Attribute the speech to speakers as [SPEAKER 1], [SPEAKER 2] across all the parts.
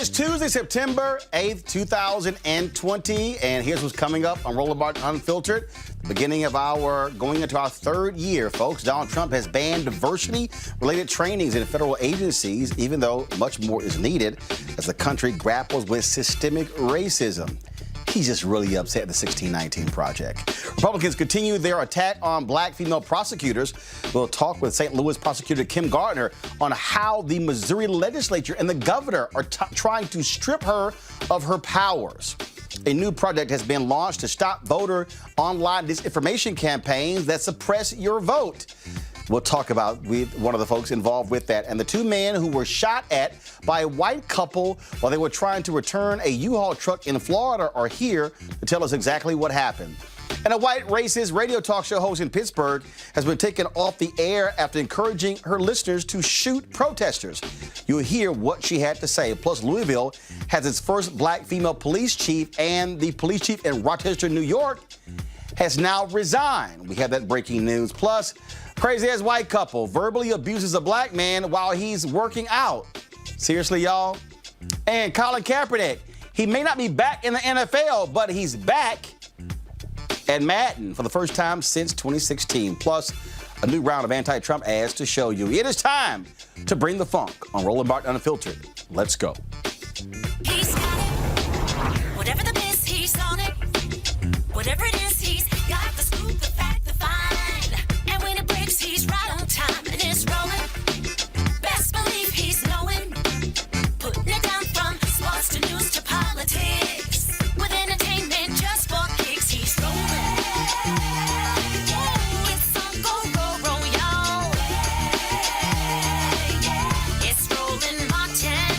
[SPEAKER 1] is Tuesday, September 8th, 2020, and here's what's coming up on Roland Martin Unfiltered. The beginning of going into our third year, folks. Donald Trump has banned diversity-related trainings in federal agencies, even though much more is needed as the country grapples with systemic racism. He's just really upset at the 1619 Project. Republicans continue their attack on black female prosecutors. We'll talk with St. Louis prosecutor Kim Gardner on how the Missouri legislature and the governor are trying to strip her of her powers. A new project has been launched to stop voter online disinformation campaigns that suppress your vote. We'll talk about one of the folks involved with that. And the two men who were shot at by a white couple while they were trying to return a U-Haul truck in Florida are here to tell us exactly what happened. And a white racist radio talk show host in Pittsburgh has been taken off the air after encouraging her listeners to shoot protesters. You'll hear what she had to say. Plus, Louisville has its first black female police chief, and the police chief in Rochester, New York, has now resigned. We have that breaking news. Plus, crazy-ass white couple verbally abuses a black man while he's working out. Seriously, y'all? And Colin Kaepernick, he may not be back in the NFL, but he's back at Madden for the first time since 2016. Plus, a new round of anti-Trump ads to show you. It is time to bring the funk on Roland Martin Unfiltered. Let's go.
[SPEAKER 2] He's got it. Whatever the miss, he's on it. Whatever it is, he's got the scoop, the fact, the find. And when it breaks, he's right on time and it's rolling. Best believe he's knowing. Putting it down from sports to news to politics. With entertainment just for kicks, he's rolling. It's on go, y'all. It's Roland Martin,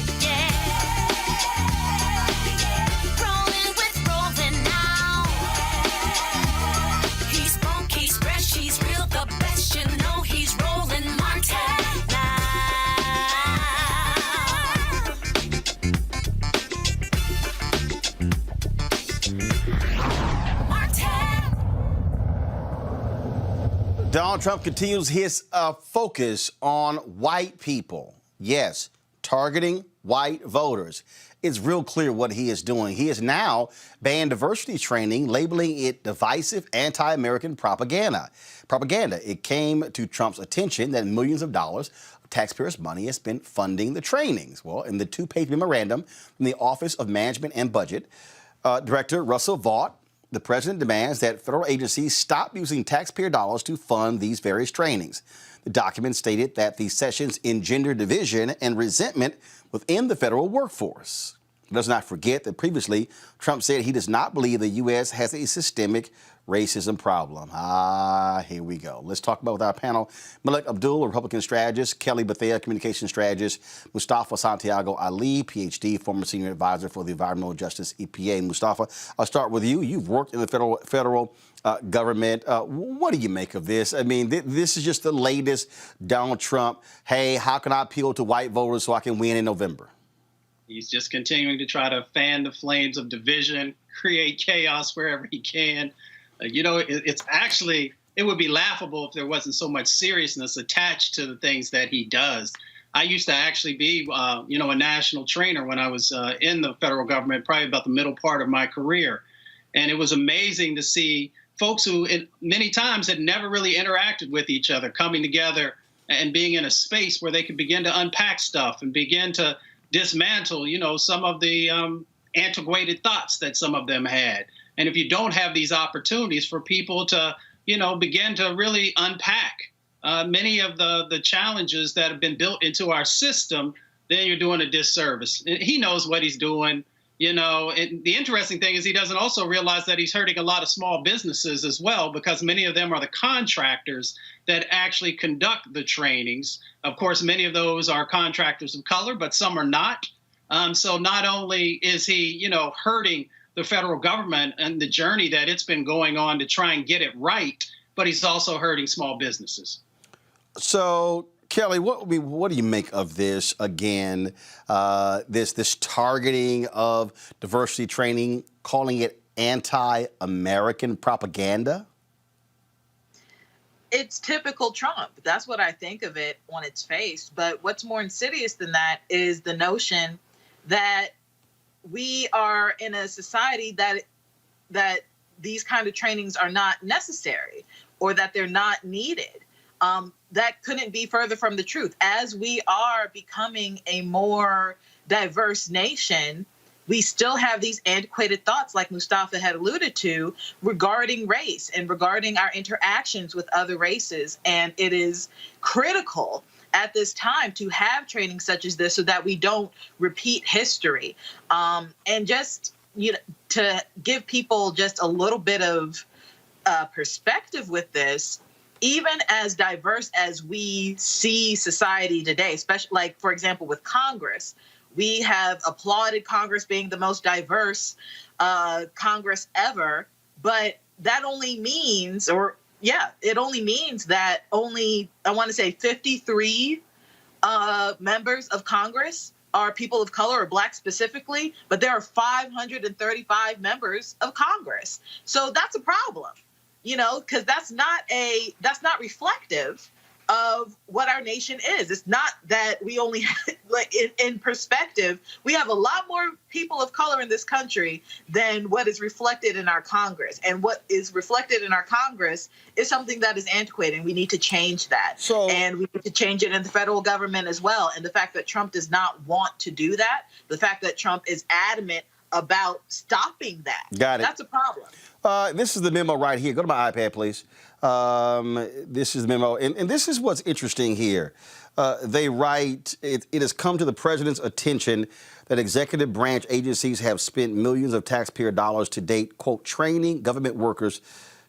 [SPEAKER 2] rolling with Roland now. He's funk, he's fresh, he's real, the best, you know he's Roland Martin now. Martin.
[SPEAKER 1] Donald Trump continues his focus on white people. Yes, targeting white voters. It's real clear what he is doing. He has now banned diversity training, labeling it divisive anti-American propaganda. It came to Trump's attention that millions of dollars of taxpayers' money has been funding the trainings. Well, in the two-page memorandum from the Office of Management and Budget, Director Russell Vaught, the president demands that federal agencies stop using taxpayer dollars to fund these various trainings. The document stated that the sessions engender division and resentment within the federal workforce. Let's not forget that previously Trump said he does not believe the U.S. has a systemic racism problem. Here we go. Let's talk about with our panel, Malik Abdul, a Republican strategist, Kelly Bethea, communication strategist, Mustafa Santiago Ali, Ph.D., former senior advisor for the Environmental Justice EPA. Mustafa, I'll start with you. You've worked in the federal government. What do you make of this? I mean, this is just the latest Donald Trump. Hey, how can I appeal to white voters so I can win in November?
[SPEAKER 3] He's just continuing to try to fan the flames of division, create chaos wherever he can. It's actually, it would be laughable if there wasn't so much seriousness attached to the things that he does. I used to actually be, a national trainer when I was in the federal government, probably about the middle part of my career. And it was amazing to see folks who many times had never really interacted with each other coming together and being in a space where they could begin to unpack stuff and begin to dismantle, some of the antiquated thoughts that some of them had. And if you don't have these opportunities for people to, begin to really unpack many of the challenges that have been built into our system, then you're doing a disservice. He knows what he's doing. And the interesting thing is he doesn't also realize that he's hurting a lot of small businesses as well, because many of them are the contractors that actually conduct the trainings. Of course, many of those are contractors of color, but some are not. So not only is he, hurting the federal government and the journey that it's been going on to try and get it right, but he's also hurting small businesses.
[SPEAKER 1] So, Kelly, what do you make of this again? This targeting of diversity training, calling it anti-American propaganda?
[SPEAKER 4] It's typical Trump. That's what I think of it on its face. But what's more insidious than that is the notion that we are in a society that these kind of trainings are not necessary or that they're not needed. That couldn't be further from the truth. As we are becoming a more diverse nation, we still have these antiquated thoughts, like Mustafa had alluded to, regarding race and regarding our interactions with other races. And it is critical at this time to have training such as this so that we don't repeat history. And just, to give people just a little bit of perspective with this, even as diverse as we see society today, especially like, for example, with Congress, we have applauded Congress being the most diverse Congress ever, but that only means, it only means that only, I want to say 53 members of Congress are people of color or Black specifically, but there are 535 members of Congress. So that's a problem. Because that's not reflective of what our nation is. It's not that we only, like in perspective, we have a lot more people of color in this country than what is reflected in our Congress. And what is reflected in our Congress is something that is antiquated. We need to change that. And we need to change it in the federal government as well. And the fact that Trump does not want to do that, the fact that Trump is adamant about stopping that.
[SPEAKER 1] Got it.
[SPEAKER 4] That's a problem.
[SPEAKER 1] This is the memo right here. Go to my iPad, please. This is the memo. And this is what's interesting here. They write, it has come to the president's attention that executive branch agencies have spent millions of taxpayer dollars to date, quote, training government workers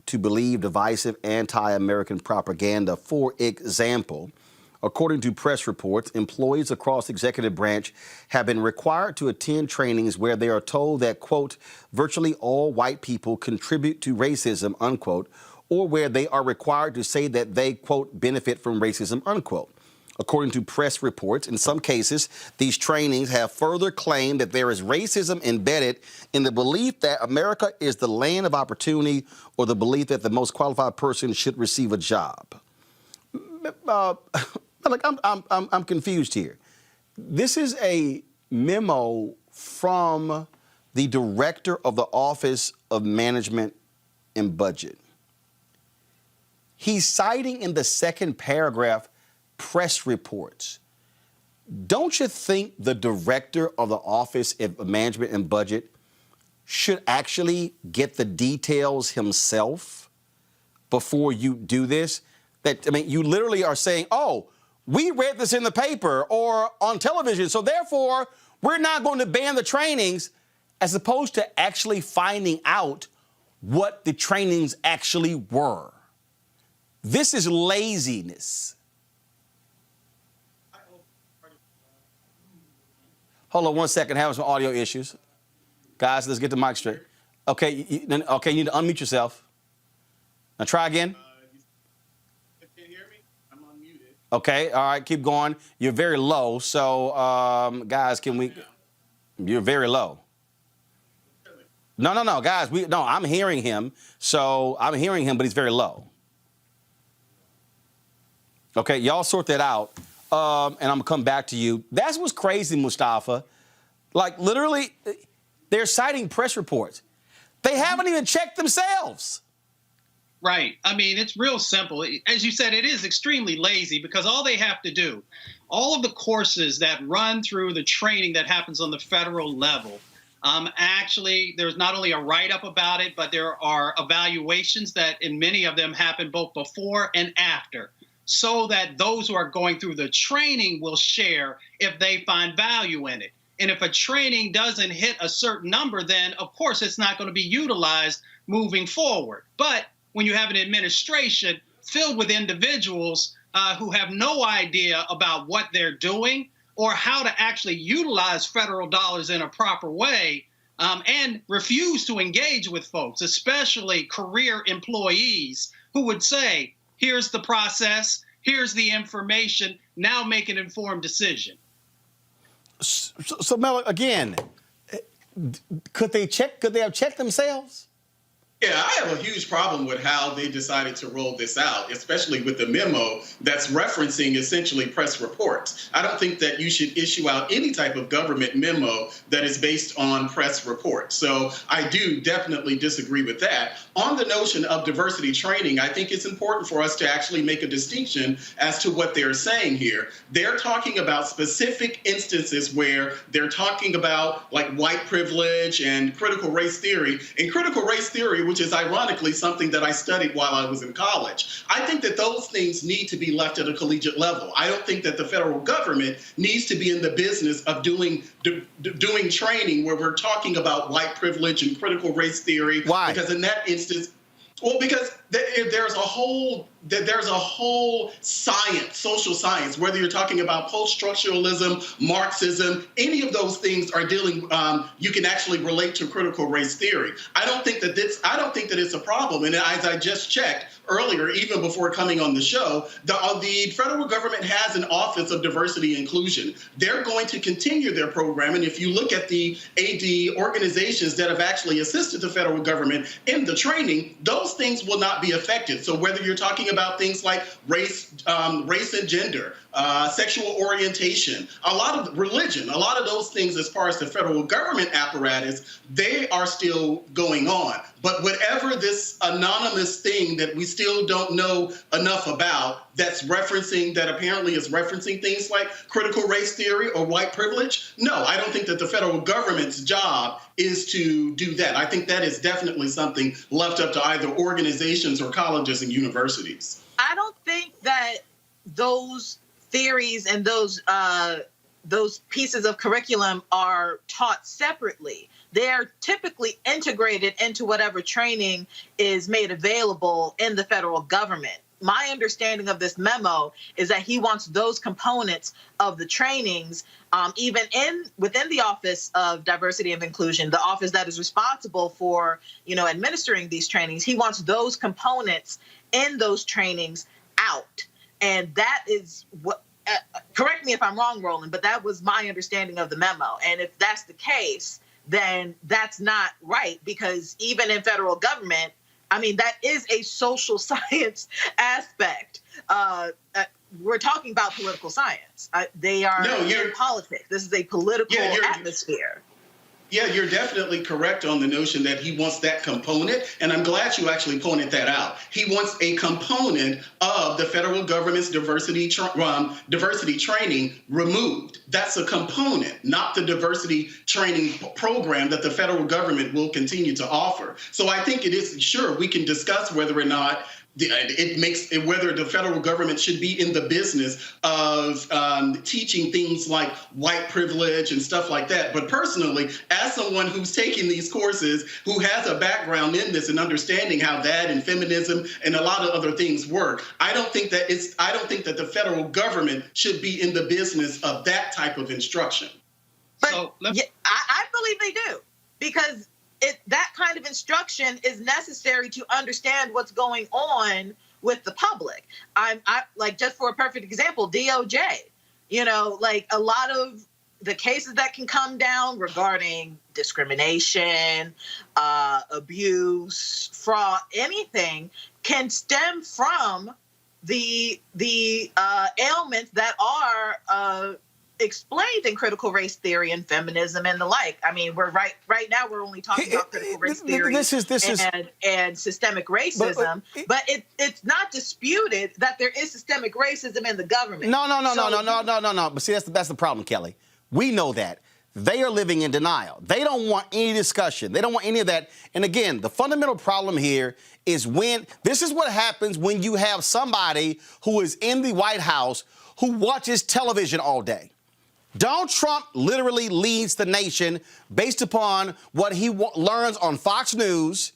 [SPEAKER 1] to believe divisive anti-American propaganda. For example, according to press reports, employees across the executive branch have been required to attend trainings where they are told that, quote, virtually all white people contribute to racism, unquote, or where they are required to say that they, quote, benefit from racism, unquote. According to press reports, in some cases, these trainings have further claimed that there is racism embedded in the belief that America is the land of opportunity or the belief that the most qualified person should receive a job. I'm confused here. This is a memo from the director of the Office of Management and Budget. He's citing in the second paragraph press reports. Don't you think the director of the Office of Management and Budget should actually get the details himself before you do this? You literally are saying, oh, we read this in the paper or on television, so therefore we're not going to ban the trainings, as opposed to actually finding out what the trainings actually were. This is laziness. Hold on 1 second, having some audio issues. Guys, let's get the mic straight. Okay, you need to unmute yourself. Now try again. Okay, all right, keep going. You're very low, so guys, you're very low. No, guys, I'm hearing him, but he's very low. Okay, y'all sort that out, and I'm gonna come back to you. That's what's crazy, Mustafa. Like, literally, they're citing press reports. They haven't even checked themselves.
[SPEAKER 3] Right. I mean, it's real simple. As you said, it is extremely lazy because all they have to do, all of the courses that run through the training that happens on the federal level, actually, there's not only a write-up about it, but there are evaluations that in many of them happen both before and after, so that those who are going through the training will share if they find value in it. And if a training doesn't hit a certain number, then, of course, it's not going to be utilized moving forward. But when you have an administration filled with individuals who have no idea about what they're doing or how to actually utilize federal dollars in a proper way, and refuse to engage with folks, especially career employees who would say, here's the process, here's the information, now make an informed decision.
[SPEAKER 1] So Mel, again, could they have checked themselves?
[SPEAKER 5] Yeah, I have a huge problem with how they decided to roll this out, especially with the memo that's referencing essentially press reports. I don't think that you should issue out any type of government memo that is based on press reports. So I do definitely disagree with that. On the notion of diversity training, I think it's important for us to actually make a distinction as to what they're saying here. They're talking about specific instances where they're talking about like white privilege and critical race theory. And critical race theory, which is ironically something that I studied while I was in college. I think that those things need to be left at a collegiate level. I don't think that the federal government needs to be in the business of doing training where we're talking about white privilege and critical race theory.
[SPEAKER 1] Why?
[SPEAKER 5] Because in that instance, well, because there's a whole science, social science, whether you're talking about post-structuralism, Marxism, any of those things are dealing. You can actually relate to critical race theory. I don't think that it's a problem. And as I just checked earlier, even before coming on the show, the federal government has an Office of Diversity and Inclusion. They're going to continue their program. And if you look at the AD organizations that have actually assisted the federal government in the training, those things will not be affected. So whether you're talking about things like race and gender, sexual orientation, a lot of religion, a lot of those things as far as the federal government apparatus, they are still going on. But whatever this anonymous thing that we still don't know enough about that apparently is referencing things like critical race theory or white privilege, no, I don't think that the federal government's job is to do that. I think that is definitely something left up to either organizations or colleges and universities.
[SPEAKER 4] I don't think that those theories and those pieces of curriculum are taught separately. They're typically integrated into whatever training is made available in the federal government. My understanding of this memo is that he wants those components of the trainings, even within the Office of Diversity and Inclusion, the office that is responsible for, administering these trainings. He wants those components in those trainings out. And that is what, correct me if I'm wrong, Roland, but that was my understanding of the memo. And if that's the case, then that's not right, because even in federal government, that is a social science aspect. We're talking about political science. They are in politics. This is a political atmosphere.
[SPEAKER 5] Yeah, you're definitely correct on the notion that he wants that component, and I'm glad you actually pointed that out. He wants a component of the federal government's diversity training removed. That's a component, not the diversity training program that the federal government will continue to offer. So I think it is, sure, we can discuss whether or not whether the federal government should be in the business of teaching things like white privilege and stuff like that. But personally, as someone who's taking these courses, who has a background in this and understanding how that and feminism and a lot of other things work, I don't think that the federal government should be in the business of that type of instruction.
[SPEAKER 4] But I believe they do, because that kind of instruction is necessary to understand what's going on with the public. I like, just for a perfect example, DOJ, a lot of the cases that can come down regarding discrimination, abuse, fraud, anything can stem from the ailments that are explained in critical race theory and feminism and the like. We're right now we're only talking about critical race theory and systemic racism, but it's not disputed that there is systemic racism in the government.
[SPEAKER 1] No. But see, that's the problem, Kelly. We know that. They are living in denial. They don't want any discussion. They don't want any of that. And again, the fundamental problem here is this is what happens when you have somebody who is in the White House who watches television all day. Donald Trump literally leads the nation based upon what he learns on Fox News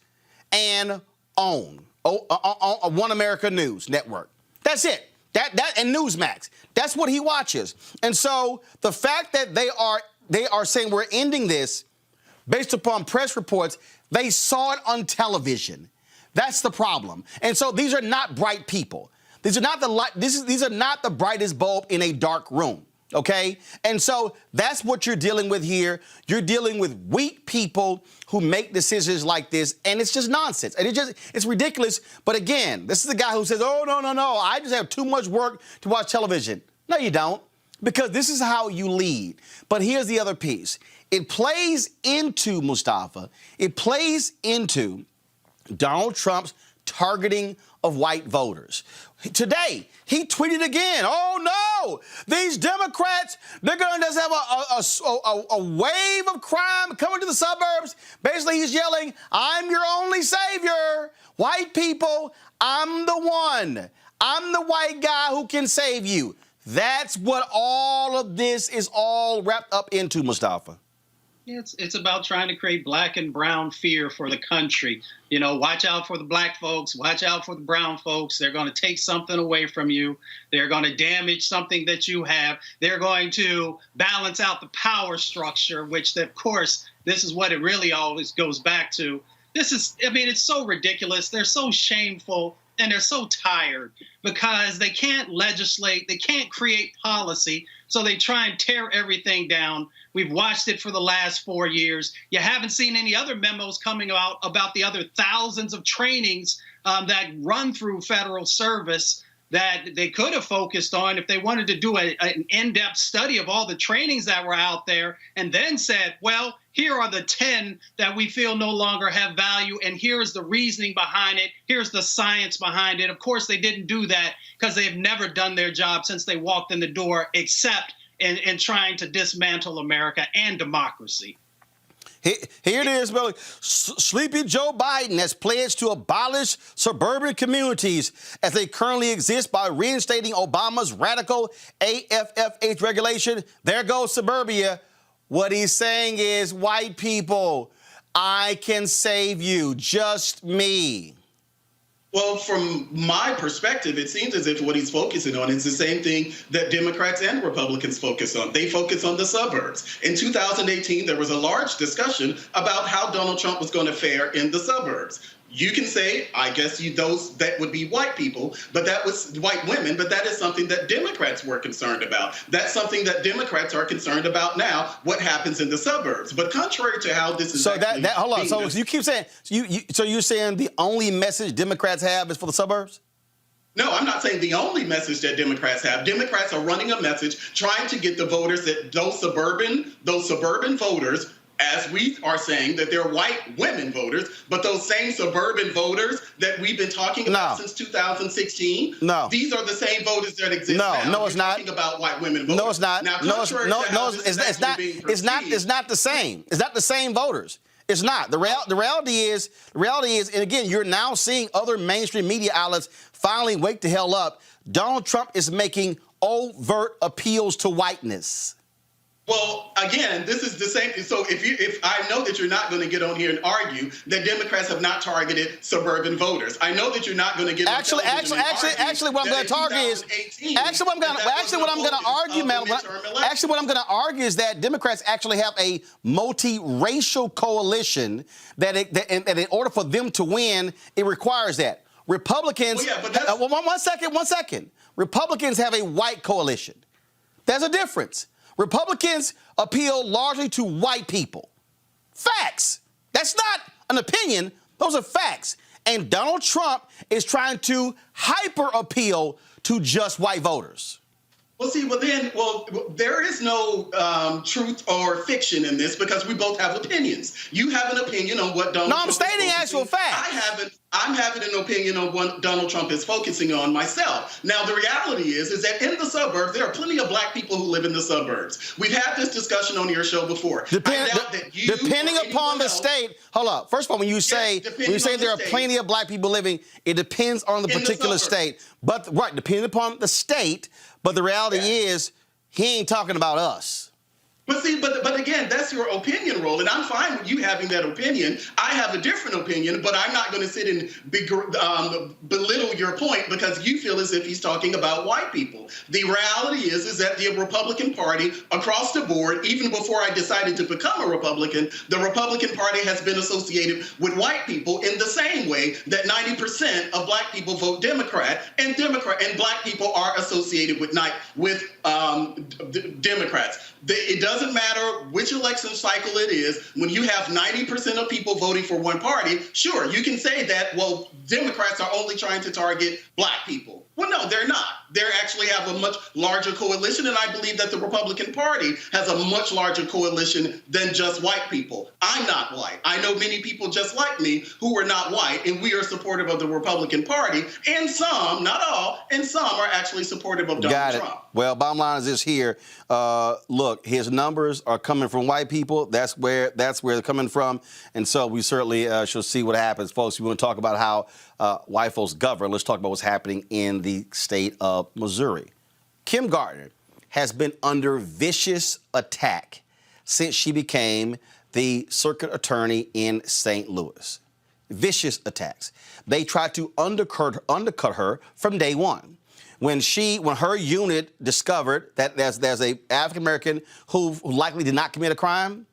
[SPEAKER 1] and on One America News Network. That's it. That and Newsmax. That's what he watches. And so the fact that they are saying we're ending this based upon press reports, they saw it on television. That's the problem. And so these are not bright people. These are not the brightest bulb in a dark room. Okay? And so that's what you're dealing with here. You're dealing with weak people who make decisions like this, and it's just nonsense. And it's ridiculous. But again, this is a guy who says, oh, no, I just have too much work to watch television. No, you don't, because this is how you lead. But here's the other piece. It plays into, Mustafa, it plays into Donald Trump's targeting of white voters. Today, he tweeted again, oh no, these Democrats, they're going to just have a wave of crime coming to the suburbs. Basically, he's yelling, I'm your only savior. White people, I'm the one. I'm the white guy who can save you. That's what all of this is all wrapped up into, Mustafa.
[SPEAKER 3] It's about trying to create black and brown fear for the country. You know, watch out for the black folks, watch out for the brown folks. They're going to take something away from you. They're going to damage something that you have. They're going to balance out the power structure, which, of course, this is what it really always goes back to. It's so ridiculous. They're so shameful. And they're so tired because they can't legislate, they can't create policy, so they try and tear everything down. We've watched it for the last 4 years. You haven't seen any other memos coming out about the other thousands of trainings that run through federal service that they could have focused on if they wanted to do an in-depth study of all the trainings that were out there and then said, well, here are the 10 that we feel no longer have value, and here's the reasoning behind it. Here's the science behind it. Of course, they didn't do that because they've never done their job since they walked in the door, except in trying to dismantle America and democracy.
[SPEAKER 1] Here it is, Billy. Sleepy Joe Biden has pledged to abolish suburban communities as they currently exist by reinstating Obama's radical AFFH regulation. There goes suburbia. What he's saying is, white people, I can save you, just me.
[SPEAKER 5] Well, from my perspective, it seems as if what he's focusing on is the same thing that Democrats and Republicans focus on. They focus on the suburbs. In 2018, there was a large discussion about how Donald Trump was going to fare in the suburbs. You can say, I guess those that would be white people, but that was white women, but that is something that Democrats were concerned about. That's something that Democrats are concerned about now, what happens in the suburbs. But contrary to how this is
[SPEAKER 1] hold on. So you keep saying, so you're saying the only message Democrats have is for the suburbs?
[SPEAKER 5] No, I'm not saying the only message that Democrats have. Democrats are running a message trying to get the voters that those suburban voters, as we are saying, that they're white women voters, but those same suburban voters that we've been talking about since 2016, these are the same voters that exist now.
[SPEAKER 1] No, it's not.
[SPEAKER 5] Talking about white women voters.
[SPEAKER 1] No, it's not.
[SPEAKER 5] Now,
[SPEAKER 1] it's not the same. It's not the same voters. It's not. The reality is, and again, you're now seeing other mainstream media outlets finally wake the hell up. Donald Trump is making overt appeals to whiteness.
[SPEAKER 5] Well, again, this is the same. So if I know that you're not going to get on here and argue that Democrats have not targeted suburban voters, I know that you're not going to get
[SPEAKER 1] actually what I'm going to target is what I'm going to argue is that Democrats actually have a multiracial coalition that in order for them to win, it requires that. Republicans. Well, yeah, but one second. Republicans have a white coalition. There's a difference. Republicans appeal largely to white people. Facts. That's not an opinion. Those are facts. And Donald Trump is trying to hyper appeal to just white voters.
[SPEAKER 5] Well, see, there is no truth or fiction in this because we both have opinions. You have an opinion on what Donald Trump is focusing on.
[SPEAKER 1] No, I'm stating actual facts.
[SPEAKER 5] I'm having an opinion on what Donald Trump is focusing on myself. Now, the reality is that in the suburbs, there are plenty of black people who live in the suburbs. We've had this discussion on your show before.
[SPEAKER 1] Depending upon the state, hold up. First of all, when you say there are plenty of black people living, it depends on the particular state. But depending upon the state. But the reality is, he ain't talking about us.
[SPEAKER 5] But see, but again, that's your opinion role, and I'm fine with you having that opinion. I have a different opinion, but I'm not going to sit and belittle your point because you feel as if he's talking about white people. The reality is that the Republican Party across the board, even before I decided to become a Republican, the Republican Party has been associated with white people in the same way that 90% of black people vote Democrat, and black people are associated with Democrats. It doesn't matter which election cycle it is. When you have 90% of people voting for one party, sure, you can say that, well, Democrats are only trying to target black people. Well, no, they're not. They actually have a much larger coalition, and I believe that the Republican Party has a much larger coalition than just white people. I'm not white. I know many people just like me who are not white, and we are supportive of the Republican Party, and some, not all, and some are actually supportive of Donald Trump.
[SPEAKER 1] Well, bottom line is this here. Look, his numbers are coming from white people. That's where they're coming from. And so we certainly shall see what happens. Folks, we want to talk about how white folks govern. Let's talk about what's happening in the state of Missouri. Kim Gardner has been under vicious attack since she became the circuit attorney in St. Louis. Vicious attacks. They tried to undercut her from day one. When her unit discovered that there's a African American who likely did not commit a crime,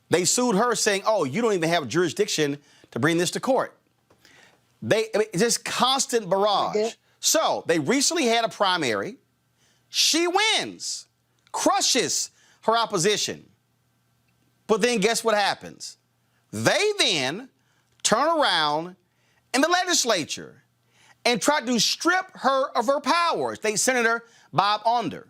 [SPEAKER 1] they sued her saying, "Oh, you don't even have jurisdiction to bring this to court." Just constant barrage. So they recently had a primary. She wins, crushes her opposition. But then guess what happens? They then turn around in the legislature and tried to strip her of her powers. State Senator Bob Onder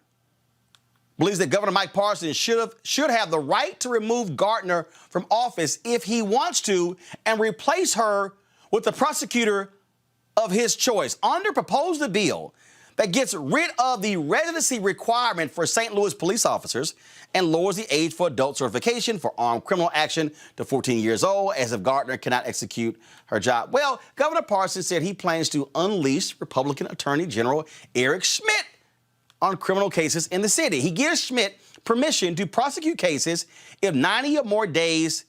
[SPEAKER 1] believes that Governor Mike Parsons should have the right to remove Gardner from office if he wants to and replace her with the prosecutor of his choice. Onder proposed a bill that gets rid of the residency requirement for St. Louis police officers and lowers the age for adult certification for armed criminal action to 14 years old, as if Gardner cannot execute her job. Well, Governor Parsons said he plans to unleash Republican Attorney General Eric Schmitt on criminal cases in the city. He gives Schmitt permission to prosecute cases if 90 or more days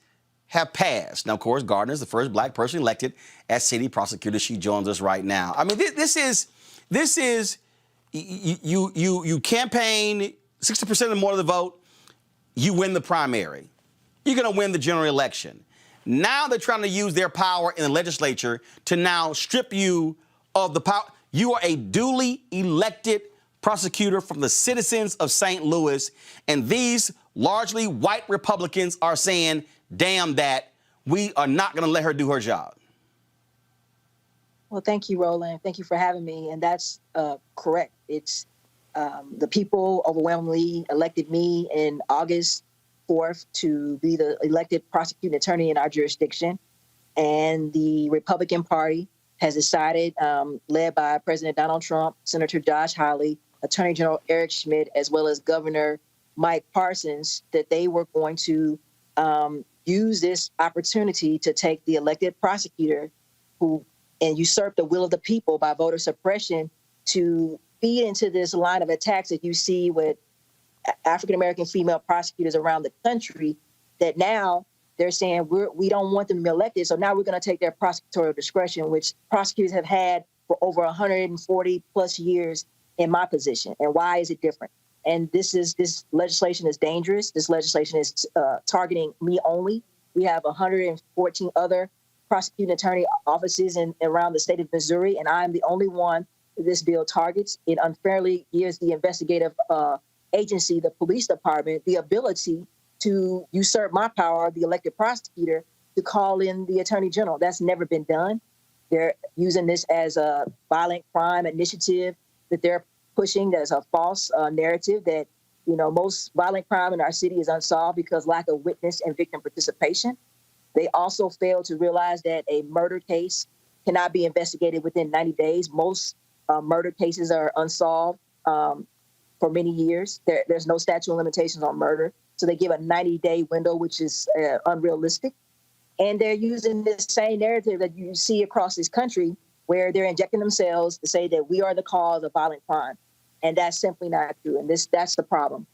[SPEAKER 1] have passed. Now, of course, Gardner is the first black person elected as city prosecutor. She joins us right now. I mean, this is you campaign 60% or more of the vote, you win the primary. You're going to win the general election. Now they're trying to use their power in the legislature to now strip you of the power. You are a duly elected prosecutor from the citizens of St. Louis, and these largely white Republicans are saying, damn that, we are not going to let her do her job.
[SPEAKER 6] Well, thank you, Roland. Thank you for having me. And that's correct. It's the people overwhelmingly elected me in August 4th to be the elected prosecuting attorney in our jurisdiction. And the Republican Party has decided, led by President Donald Trump, Senator Josh Hawley, Attorney General Eric Schmitt, as well as Governor Mike Parsons, that they were going to use this opportunity to take the elected prosecutor and usurp the will of the people by voter suppression to feed into this line of attacks that you see with African-American female prosecutors around the country, that now they're saying we don't want them to be elected, so now we're going to take their prosecutorial discretion, which prosecutors have had for over 140 plus years in my position. And why is it different? And this legislation is dangerous. This legislation is targeting me only. We have 114 other prosecuting attorney offices around the state of Missouri, and I'm the only one that this bill targets. It unfairly gives the investigative agency, the police department, the ability to usurp my power, the elected prosecutor, to call in the attorney general. That's never been done. They're using this as a violent crime initiative that they're pushing. That's a false narrative that, most violent crime in our city is unsolved because lack of witness and victim participation. They also fail to realize that a murder case cannot be investigated within 90 days. Most murder cases are unsolved for many years. There's no statute of limitations on murder. So they give a 90-day window, which is unrealistic. And they're using this same narrative that you see across this country where they're injecting themselves to say that we are the cause of violent crime. And that's simply not true. And that's the problem.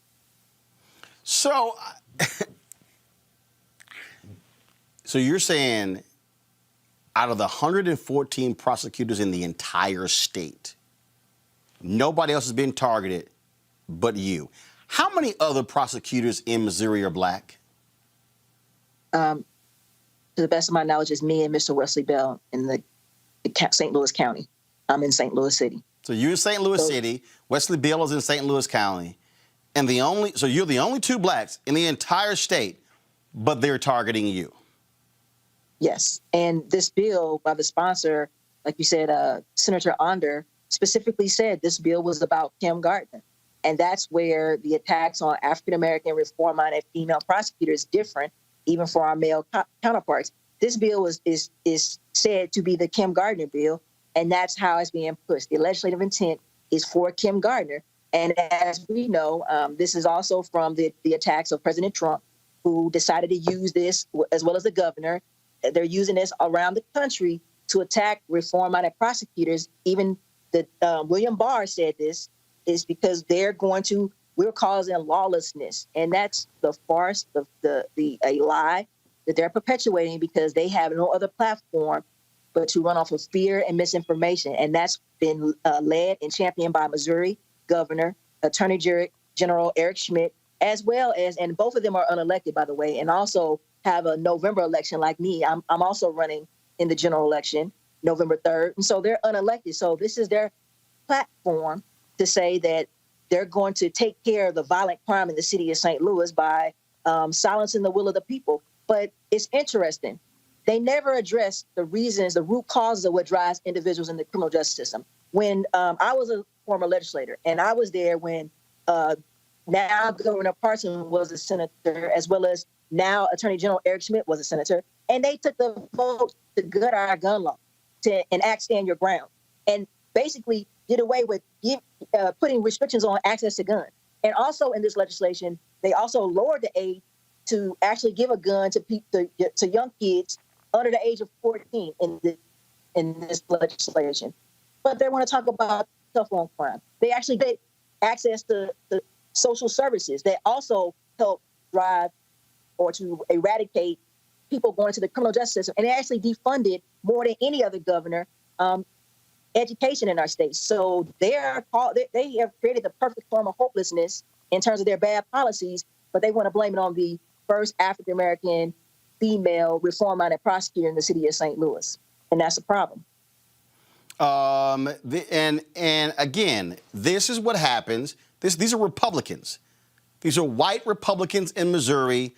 [SPEAKER 1] So, so you're saying out of the 114 prosecutors in the entire state, nobody else has been targeted but you. How many other prosecutors in Missouri are black?
[SPEAKER 6] To the best of my knowledge, it's me and Mr. Wesley Bell in the St. Louis County. I'm in St. Louis City.
[SPEAKER 1] So you're in St. Louis City. Wesley Bell is in St. Louis County. And so you're the only two blacks in the entire state, but they're targeting you.
[SPEAKER 6] Yes. And this bill by the sponsor, like you said, Senator Onder, specifically said this bill was about Kim Gardner. And that's where the attacks on African-American reform-minded female prosecutors is different, even for our male counterparts. This bill is said to be the Kim Gardner bill, and that's how it's being pushed. The legislative intent is for Kim Gardner. And as we know, this is also from the attacks of President Trump, who decided to use this, as well as the governor. They're using this around the country to attack reform-minded prosecutors. Even William Barr said this is because we're causing lawlessness. And that's the farce, a lie that they're perpetuating because they have no other platform but to run off of fear and misinformation. And that's been led and championed by Missouri Governor, Attorney General Eric Schmidt, as well as, and both of them are unelected, by the way, and also have a November election like me. I'm also running in the general election, November 3rd. And so they're unelected. So this is their platform to say that they're going to take care of the violent crime in the city of St. Louis by silencing the will of the people. But it's interesting. They never address the reasons, the root causes of what drives individuals in the criminal justice system. When I was a former legislator, and I was there when now Governor Parson was a senator, as well as now Attorney General Eric Schmidt was a senator, and they took the vote to gut our gun law, to enact stand your ground, and basically did away with putting restrictions on access to guns. And also in this legislation, they also lowered the age to actually give a gun to young kids under the age of 14 in this legislation. But they want to talk about tough on crime. They actually get access to social services that also help drive or to eradicate people going to the criminal justice system. And they actually defunded more than any other governor education in our state. So they have created the perfect form of hopelessness in terms of their bad policies, but they want to blame it on the first African-American female reform-minded prosecutor in the city of St. Louis. And that's a problem.
[SPEAKER 1] And again, this is what happens. These are Republicans. These are white Republicans in Missouri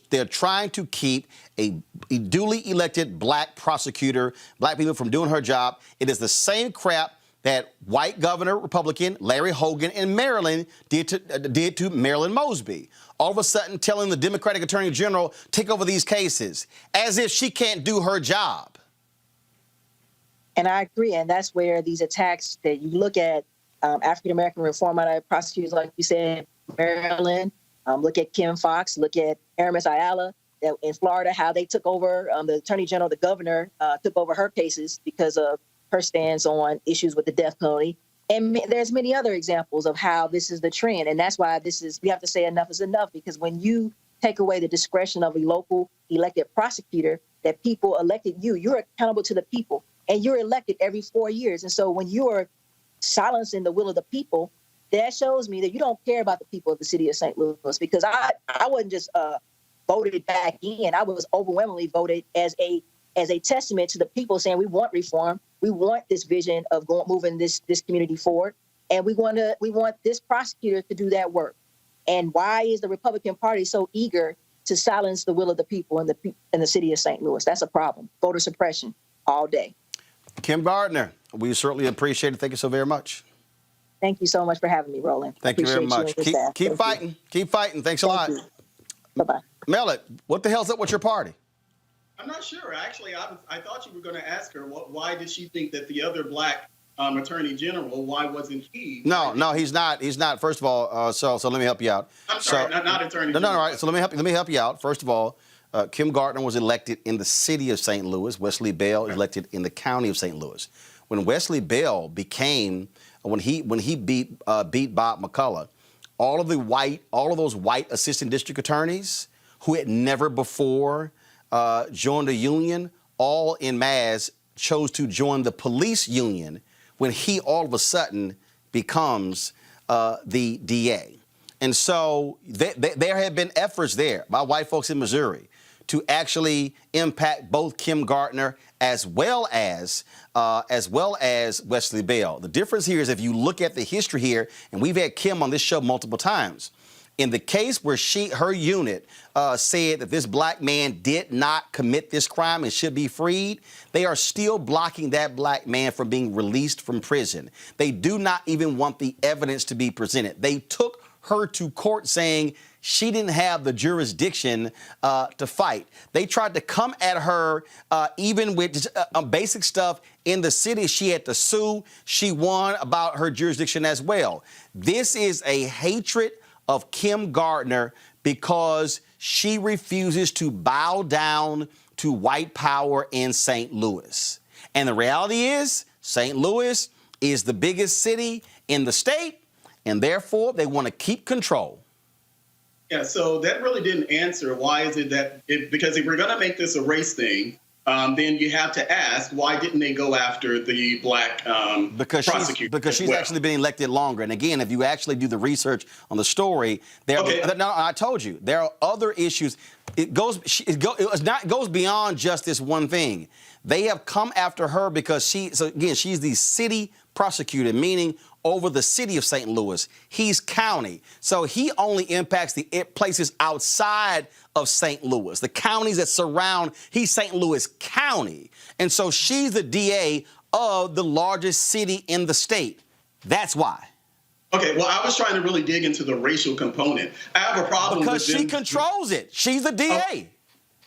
[SPEAKER 1] they're trying to keep a duly elected black prosecutor, black people from doing her job. It is the same crap that white governor Republican Larry Hogan in Maryland did to Marilyn Mosby. All of a sudden telling the Democratic Attorney General, take over these cases, as if she can't do her job.
[SPEAKER 6] And I agree. And that's where these attacks that you look at African-American reform-minded prosecutors, like you said, Maryland, look at Kim Foxx, look at Aramis Ayala in Florida, how they took over, the Attorney General, the governor, took over her cases because of her stance on issues with the death penalty. And there's many other examples of how this is the trend. And that's why we have to say enough is enough, because when you take away the discretion of a local elected prosecutor that people elected you're accountable to the people. And you're elected every 4 years. And so when you're silencing the will of the people, that shows me that you don't care about the people of the city of St. Louis, because I wasn't just voted back in. I was overwhelmingly voted as a testament to the people saying we want reform. We want this vision of moving this community forward. And we want this prosecutor to do that work. And why is the Republican Party so eager to silence the will of the people in the city of St. Louis? That's a problem. Voter suppression all day.
[SPEAKER 1] Kim Gardner, we certainly appreciate it. Thank you so very much.
[SPEAKER 6] Thank you so much for having me, Roland.
[SPEAKER 1] Thank you very much. Keep fighting. Keep fighting. Thanks a lot.
[SPEAKER 6] Bye-bye.
[SPEAKER 1] Mellet, what the hell's up with your party?
[SPEAKER 5] I'm not sure. Actually, I thought you were going to ask her why did she think that the other black attorney general, why wasn't he?
[SPEAKER 1] No, he's not. He's not. First of all, so let me help you out.
[SPEAKER 5] I'm sorry, not attorney general.
[SPEAKER 1] No, all right. So let me help you out. First of all, Kim Gardner was elected in the city of St. Louis. Wesley Bell is elected in the county of St. Louis. When Wesley Bell when he beat Bob McCullough, all of those white assistant district attorneys who had never before joined a union, all en masse chose to join the police union when he all of a sudden becomes the DA. And so there have been efforts there by white folks in Missouri to actually impact both Kim Gardner as well as Wesley Bell. The difference here is if you look at the history here, and we've had Kim on this show multiple times, in the case where her unit said that this black man did not commit this crime and should be freed, they are still blocking that black man from being released from prison. They do not even want the evidence to be presented. They took her to court saying she didn't have the jurisdiction to fight. They tried to come at her even with just, basic stuff in the city. She had to sue. She won about her jurisdiction as well. This is a hatred of Kim Gardner because she refuses to bow down to white power in St. Louis. And the reality is St. Louis is the biggest city in the state, and therefore they want to keep control.
[SPEAKER 5] Yeah, so that really didn't answer why is it that because if we're going to make this a race thing, then you have to ask, why didn't they go after the black prosecutor?
[SPEAKER 1] Because she's actually been elected longer. And again, if you actually do the research on the story, I told you, there are other issues. It goes beyond just this one thing. They have come after her because she's the city prosecutor, meaning over the city of St. Louis. He's county. So he only impacts the places outside of St. Louis, the counties that surround. He's St. Louis County. And so she's the DA of the largest city in the state. That's why.
[SPEAKER 5] Okay, well, I was trying to really dig into the racial component. I have a problem
[SPEAKER 1] because she controls it. She's the DA.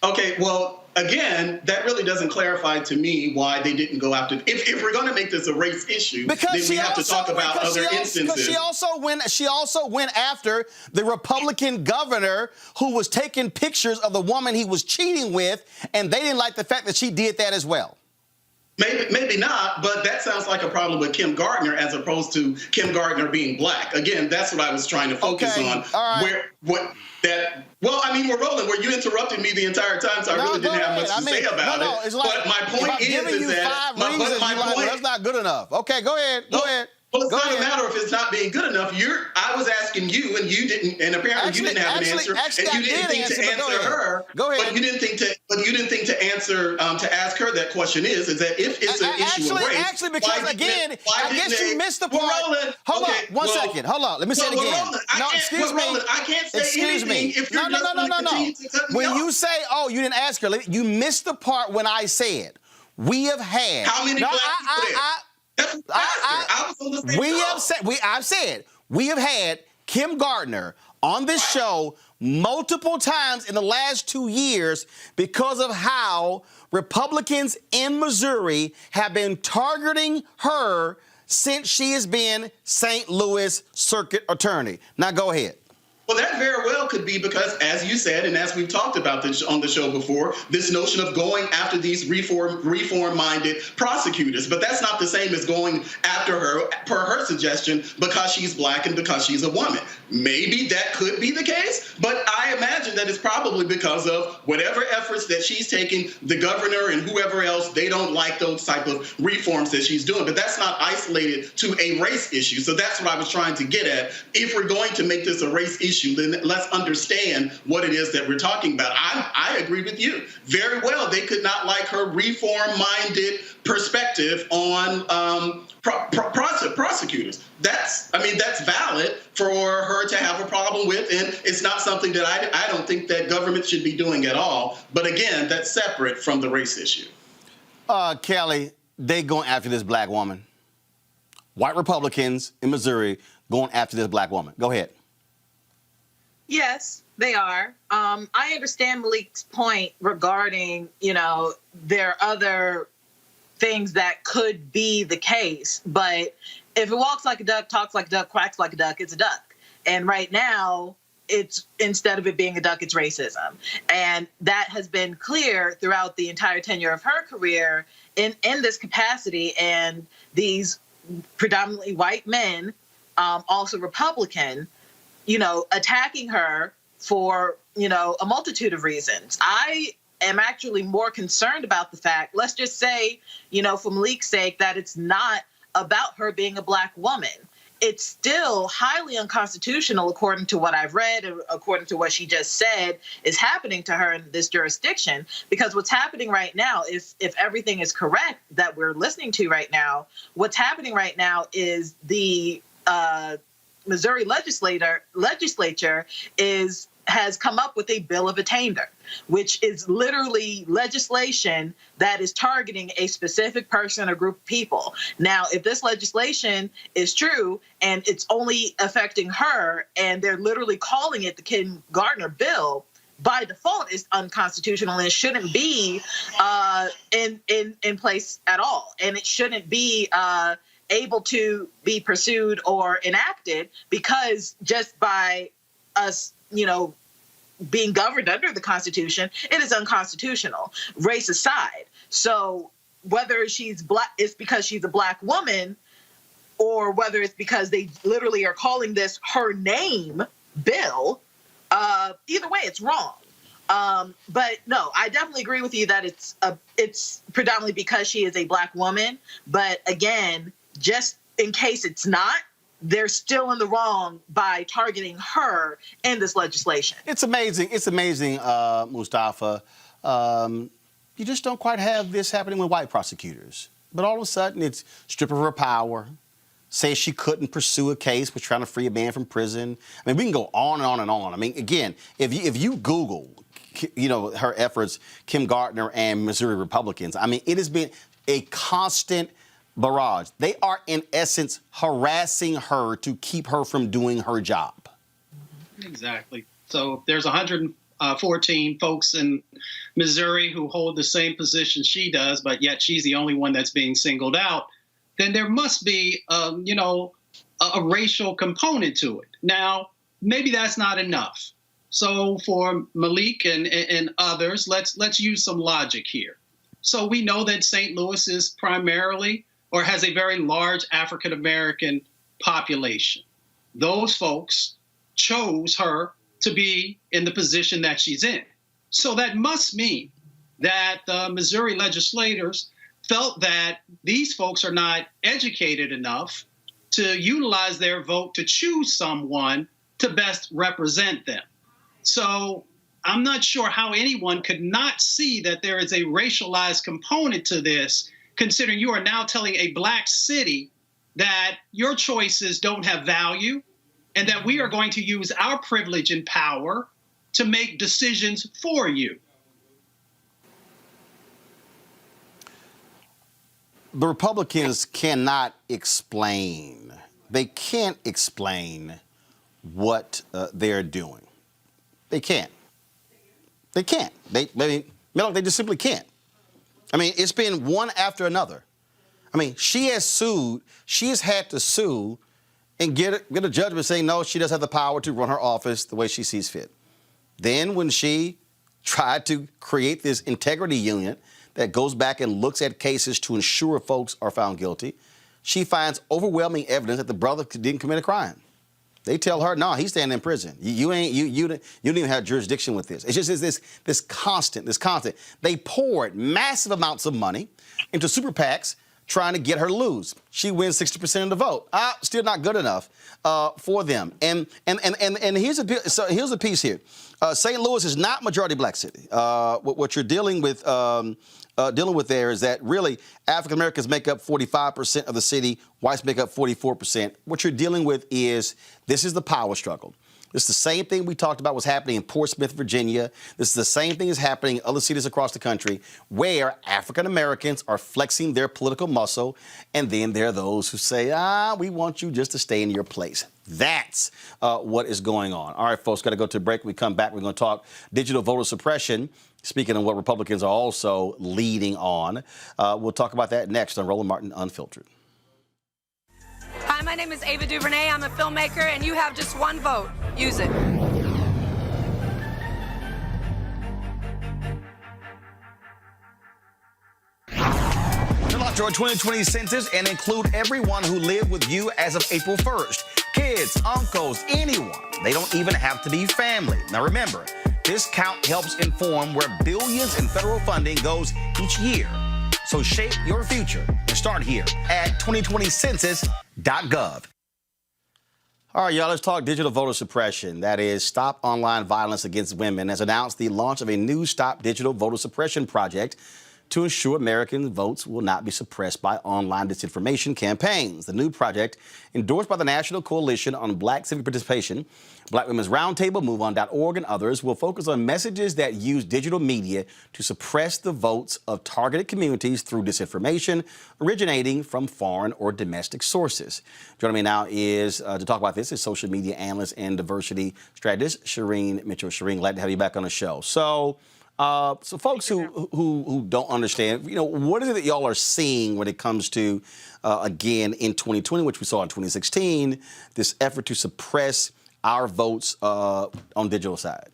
[SPEAKER 5] Okay, well, again, that really doesn't clarify to me why they didn't go after. If we're going to make this a race issue, then we have to talk about other instances.
[SPEAKER 1] Because she also went after the Republican governor who was taking pictures of the woman he was cheating with, and they didn't like the fact that she did that as well.
[SPEAKER 5] Maybe not, but that sounds like a problem with Kim Gardner as opposed to Kim Gardner being black. Again, that's what I was trying to focus on.
[SPEAKER 1] All right.
[SPEAKER 5] Well, I mean, we're rolling. Where you interrupted me the entire time, so I really didn't have much to say about it.
[SPEAKER 1] It's like,
[SPEAKER 5] but my point is that
[SPEAKER 1] that's not good enough. Okay, go ahead. Go ahead.
[SPEAKER 5] Well, it's not a matter if it's not being good enough. I was asking you, and you didn't, and apparently you didn't have an answer, and you didn't think to answer her.
[SPEAKER 1] Go ahead.
[SPEAKER 5] But you didn't think to answer to ask her that question is that if it's an issue of race.
[SPEAKER 1] Actually, because again, I guess you missed the part. Hold on, one second. Hold on. Let me say it again. No, excuse me.
[SPEAKER 5] I can't say anything if you're just going to continue to cut me
[SPEAKER 1] When
[SPEAKER 5] off.
[SPEAKER 1] you say, "Oh, you didn't ask her," you missed the part when I said we have had
[SPEAKER 5] how many black people there?
[SPEAKER 1] I've said we have had Kim Gardner on this show multiple times in the last 2 years because of how Republicans in Missouri have been targeting her since she has been St. Louis Circuit Attorney. Now go ahead.
[SPEAKER 5] Well, that very well could be because, as you said, and as we've talked about this on the show before, this notion of going after these reform-minded prosecutors. But that's not the same as going after her, per her suggestion, because she's black and because she's a woman. Maybe that could be the case, but I imagine that it's probably because of whatever efforts that she's taking, the governor and whoever else, they don't like those type of reforms that she's doing. But that's not isolated to a race issue. So that's what I was trying to get at. If we're going to make this a race issue, then let's understand what it is that we're talking about. I agree with you. Very well, they could not like her reform-minded perspective on prosecutors. That's valid for her to have a problem with, and it's not something that I don't think that government should be doing at all. But again, that's separate from the race issue.
[SPEAKER 1] Kelly, they going after this black woman. White Republicans in Missouri going after this black woman. Go ahead.
[SPEAKER 4] Yes, they are. I understand Malik's point regarding, there are other things that could be the case. But if it walks like a duck, talks like a duck, quacks like a duck, it's a duck. And right now, it's instead of it being a duck, it's racism. And that has been clear throughout the entire tenure of her career in this capacity. And these predominantly white men, also Republican, attacking her for, a multitude of reasons. I am actually more concerned about the fact, let's just say, for Malik's sake, that it's not about her being a Black woman. It's still highly unconstitutional, according to what I've read, according to what she just said, is happening to her in this jurisdiction. Because what's happening right now, if everything is correct that we're listening to right now, what's happening right now is the Missouri legislature has come up with a bill of attainder, which is literally legislation that is targeting a specific person or group of people. Now, if this legislation is true and it's only affecting her, and they're literally calling it the Kim Gardner bill, by default is unconstitutional, and it shouldn't be in place at all, and it shouldn't be able to be pursued or enacted, because just by us, being governed under the Constitution, it is unconstitutional, race aside. So whether she's Black, it's because she's a Black woman, or whether it's because they literally are calling this her name bill, either way, it's wrong. But no, I definitely agree with you that it's predominantly because she is a Black woman. But again, just in case it's not, they're still in the wrong by targeting her in this legislation.
[SPEAKER 1] It's amazing. It's amazing, Mustafa. You just don't quite have this happening with white prosecutors. But all of a sudden, it's strip of her power, say she couldn't pursue a case with trying to free a man from prison. I mean, we can go on and on and on. I mean, again, if you Google, her efforts, Kim Gardner and Missouri Republicans, I mean, it has been a constant barrage. They are, in essence, harassing her to keep her from doing her job.
[SPEAKER 3] Exactly. So there's 114 folks in Missouri who hold the same position she does, but yet she's the only one that's being singled out. Then there must be, a racial component to it. Now, maybe that's not enough. So for Malik and others, let's use some logic here. So we know that St. Louis is primarily, or has a very large African-American population. Those folks chose her to be in the position that she's in. So that must mean that the Missouri legislators felt that these folks are not educated enough to utilize their vote to choose someone to best represent them. So I'm not sure how anyone could not see that there is a racialized component to this, considering you are now telling a Black city that your choices don't have value and that we are going to use our privilege and power to make decisions for you.
[SPEAKER 1] The Republicans cannot explain. They can't explain what they're doing. They can't. They can't. They just simply can't. I mean, it's been one after another. I mean, she has sued. She has had to sue and get a judgment saying, no, she does have the power to run her office the way she sees fit. Then when she tried to create this integrity unit that goes back and looks at cases to ensure folks are found guilty, she finds overwhelming evidence that the brother didn't commit a crime. They tell her, no, he's staying in prison. You don't even have jurisdiction with this. It's just this constant. They poured massive amounts of money into super PACs trying to get her to lose. She wins 60% of the vote. Still not good enough for them. And here's the piece here. St. Louis is not majority Black city. What you're dealing with there is that really African Americans make up 45% of the city, whites make up 44%. What you're dealing with is this is the power struggle. This is the same thing we talked about was happening in Portsmouth, Virginia. This is the same thing that's happening in other cities across the country where African Americans are flexing their political muscle, and then there are those who say, we want you just to stay in your place. That's what is going on. All right, folks, got to go to a break. When we come back, we're going to talk digital voter suppression, speaking of what Republicans are also leading on. We'll talk about that next on Roland Martin Unfiltered.
[SPEAKER 7] Hi, my name is Ava DuVernay. I'm a filmmaker, and you have just one vote. Use it. Fill out your 2020 census and include everyone who lived with you as of April 1st.
[SPEAKER 1] kids, uncles, anyone. They don't even have to be family. Now remember, this count helps inform where billions in federal funding goes each year. So shape your future and start here at 2020census.gov. All right, y'all, let's talk digital voter suppression. That is, Stop Online Violence Against Women has announced the launch of a new Stop Digital Voter Suppression project to ensure American votes will not be suppressed by online disinformation campaigns. The new project, endorsed by the National Coalition on Black Civic Participation, Black Women's Roundtable, MoveOn.org, and others, will focus on messages that use digital media to suppress the votes of targeted communities through disinformation originating from foreign or domestic sources. Joining me now is, to talk about this, is social media analyst and diversity strategist Shireen Mitchell. Shireen, glad to have you back on the show. So folks who don't understand, what is it that y'all are seeing when it comes to, again, in 2020, which we saw in 2016, this effort to suppress our votes on digital side?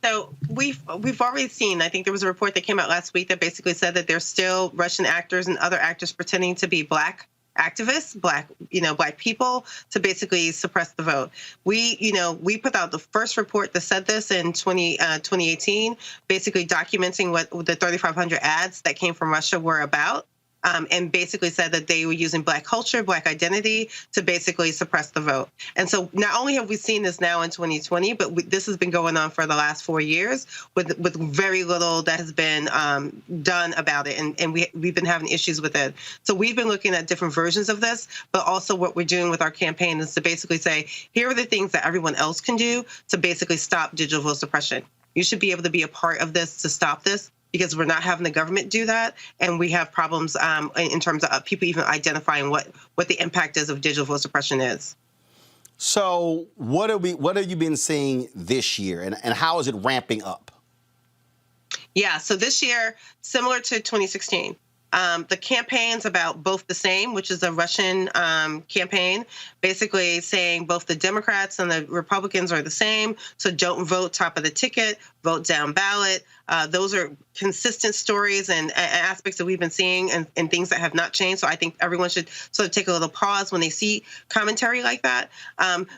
[SPEAKER 8] So we've already seen, I think there was a report that came out last week that basically said that there's still Russian actors and other actors pretending to be Black activists, Black people, to basically suppress the vote. We put out the first report that said this in 2018, basically documenting what the 3,500 ads that came from Russia were about. And basically said that they were using Black culture, Black identity to basically suppress the vote. And so not only have we seen this now in 2020, but this has been going on for the last 4 years with very little that has been done about it. And we've been having issues with it. So we've been looking at different versions of this, but also what we're doing with our campaign is to basically say, here are the things that everyone else can do to basically stop digital vote suppression. You should be able to be a part of this to stop this, because we're not having the government do that, and we have problems in terms of people even identifying what the impact is of digital vote suppression is.
[SPEAKER 1] So what have you been seeing this year, and how is it ramping up?
[SPEAKER 8] Yeah, so this year, similar to 2016, the campaign's about both the same, which is a Russian campaign, basically saying both the Democrats and the Republicans are the same, so don't vote top of the ticket, vote down ballot. Those are consistent stories and aspects that we've been seeing and things that have not changed. So I think everyone should sort of take a little pause when they see commentary like that.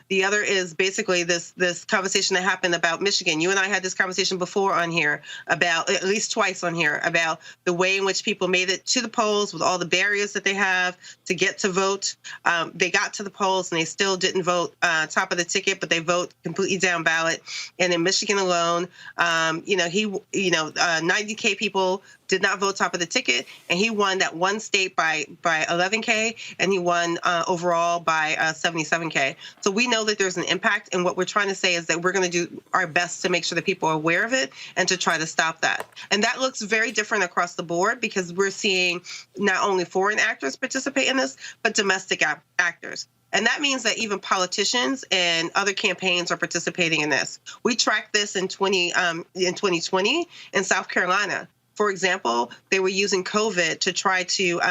[SPEAKER 8] The other is basically this conversation that happened about Michigan. You and I had this conversation before on here about, at least twice on here, about the way in which people made it to the polls with all the barriers that they have to get to vote. They got to the polls and they still didn't vote top of the ticket, but they vote completely down ballot. And in Michigan alone, 90K people did not vote top of the ticket, and he won that one state by 11K, and he won overall by 77K. So we know that there's an impact, and what we're trying to say is that we're going to do our best to make sure that people are aware of it and to try to stop that. And that looks very different across the board because we're seeing not only foreign actors participate in this, but domestic actors. And that means that even politicians and other campaigns are participating in this. We tracked this in 2020 in South Carolina. For example, they were using COVID to try to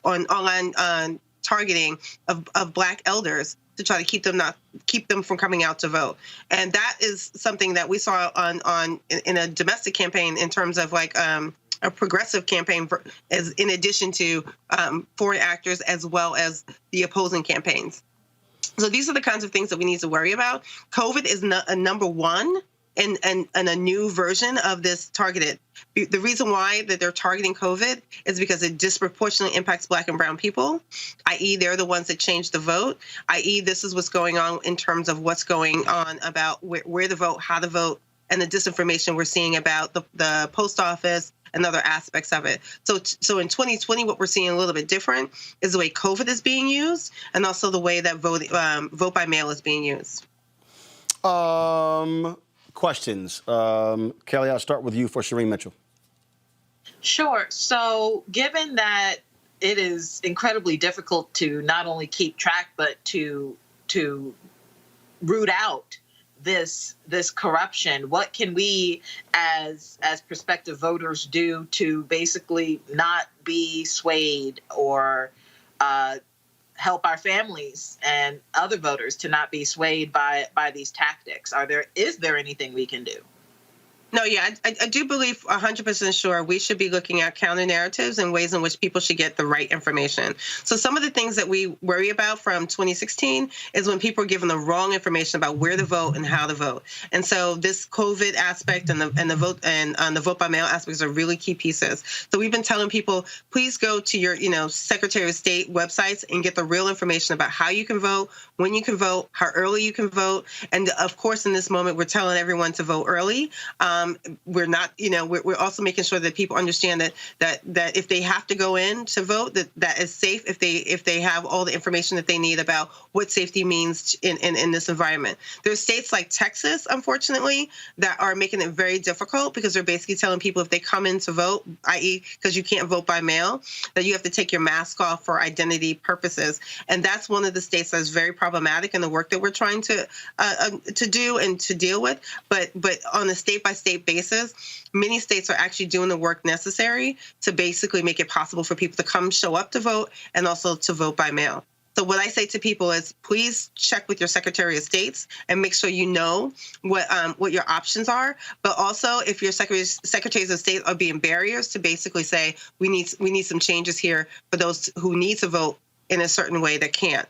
[SPEAKER 8] on online targeting of Black elders to try to keep them from coming out to vote. And that is something that we saw in a domestic campaign in terms of like a progressive campaign as in addition to foreign actors as well as the opposing campaigns. So these are the kinds of things that we need to worry about. COVID is a number one and a new version of this targeted. The reason why that they're targeting COVID is because it disproportionately impacts Black and brown people, i.e. they're the ones that change the vote, i.e. this is what's going on in terms of what's going on about where to vote, how to vote, and the disinformation we're seeing about the post office and other aspects of it. So in 2020, what we're seeing a little bit different is the way COVID is being used and also the way that vote by mail is being used.
[SPEAKER 1] Questions. Kelly, I'll start with you for Shireen Mitchell.
[SPEAKER 4] Sure. So given that it is incredibly difficult to not only keep track, but to root out this corruption, what can we as prospective voters do to basically not be swayed or help our families and other voters to not be swayed by these tactics? Is there anything we can do?
[SPEAKER 8] No, yeah, I do believe 100% sure we should be looking at counter narratives and ways in which people should get the right information. So some of the things that we worry about from 2016 is when people are given the wrong information about where to vote and how to vote. And so this COVID aspect and the vote and the vote by mail aspects are really key pieces. So we've been telling people, please go to your, Secretary of State websites and get the real information about how you can vote, when you can vote, how early you can vote. And of course, in this moment, we're telling everyone to vote early. We're not, we're also making sure that people understand that if they have to go in to vote, that is safe if they have all the information that they need about what safety means in this environment. There's states like Texas, unfortunately, that are making it very difficult because they're basically telling people if they come in to vote, i.e., because you can't vote by mail, that you have to take your mask off for identity purposes. And that's one of the states that's very problematic in the work that we're trying to do and to deal with. But on a state-by-state basis, many states are actually doing the work necessary to basically make it possible for people to show up to vote and also to vote by mail. So what I say to people is, please check with your Secretary of States and make sure you know what your options are. But also, if your secretaries of state are being barriers, to basically say we need some changes here for those who need to vote in a certain way that can't.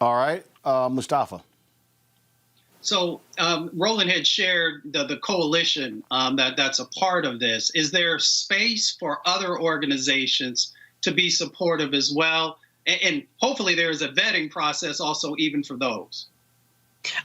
[SPEAKER 1] All right, Mustafa.
[SPEAKER 3] So Roland had shared the coalition that's a part of this. Is there space for other organizations to be supportive as well? And hopefully there is a vetting process also even for those.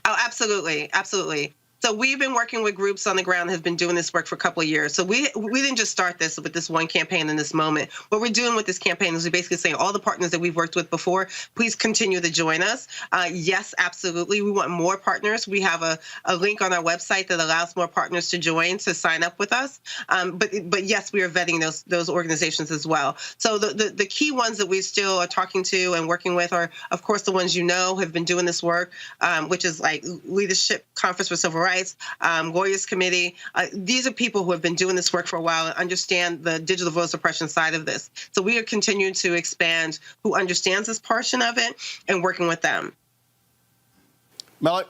[SPEAKER 8] Oh, absolutely. Absolutely. So we've been working with groups on the ground, have been doing this work for a couple of years. So we didn't just start this with this one campaign in this moment. What we're doing with this campaign is we basically saying all the partners that we've worked with before, please continue to join us. Yes, absolutely. We want more partners. We have a link on our website that allows more partners to join, to sign up with us. But yes, we are vetting those organizations as well. So the key ones that we still are talking to and working with are, of course, the ones have been doing this work, which is like Leadership Conference for Civil Rights, Lawyers Committee. These are people who have been doing this work for a while and understand the digital voter suppression side of this. So we are continuing to expand who understands this portion of it and working with them.
[SPEAKER 1] Malik?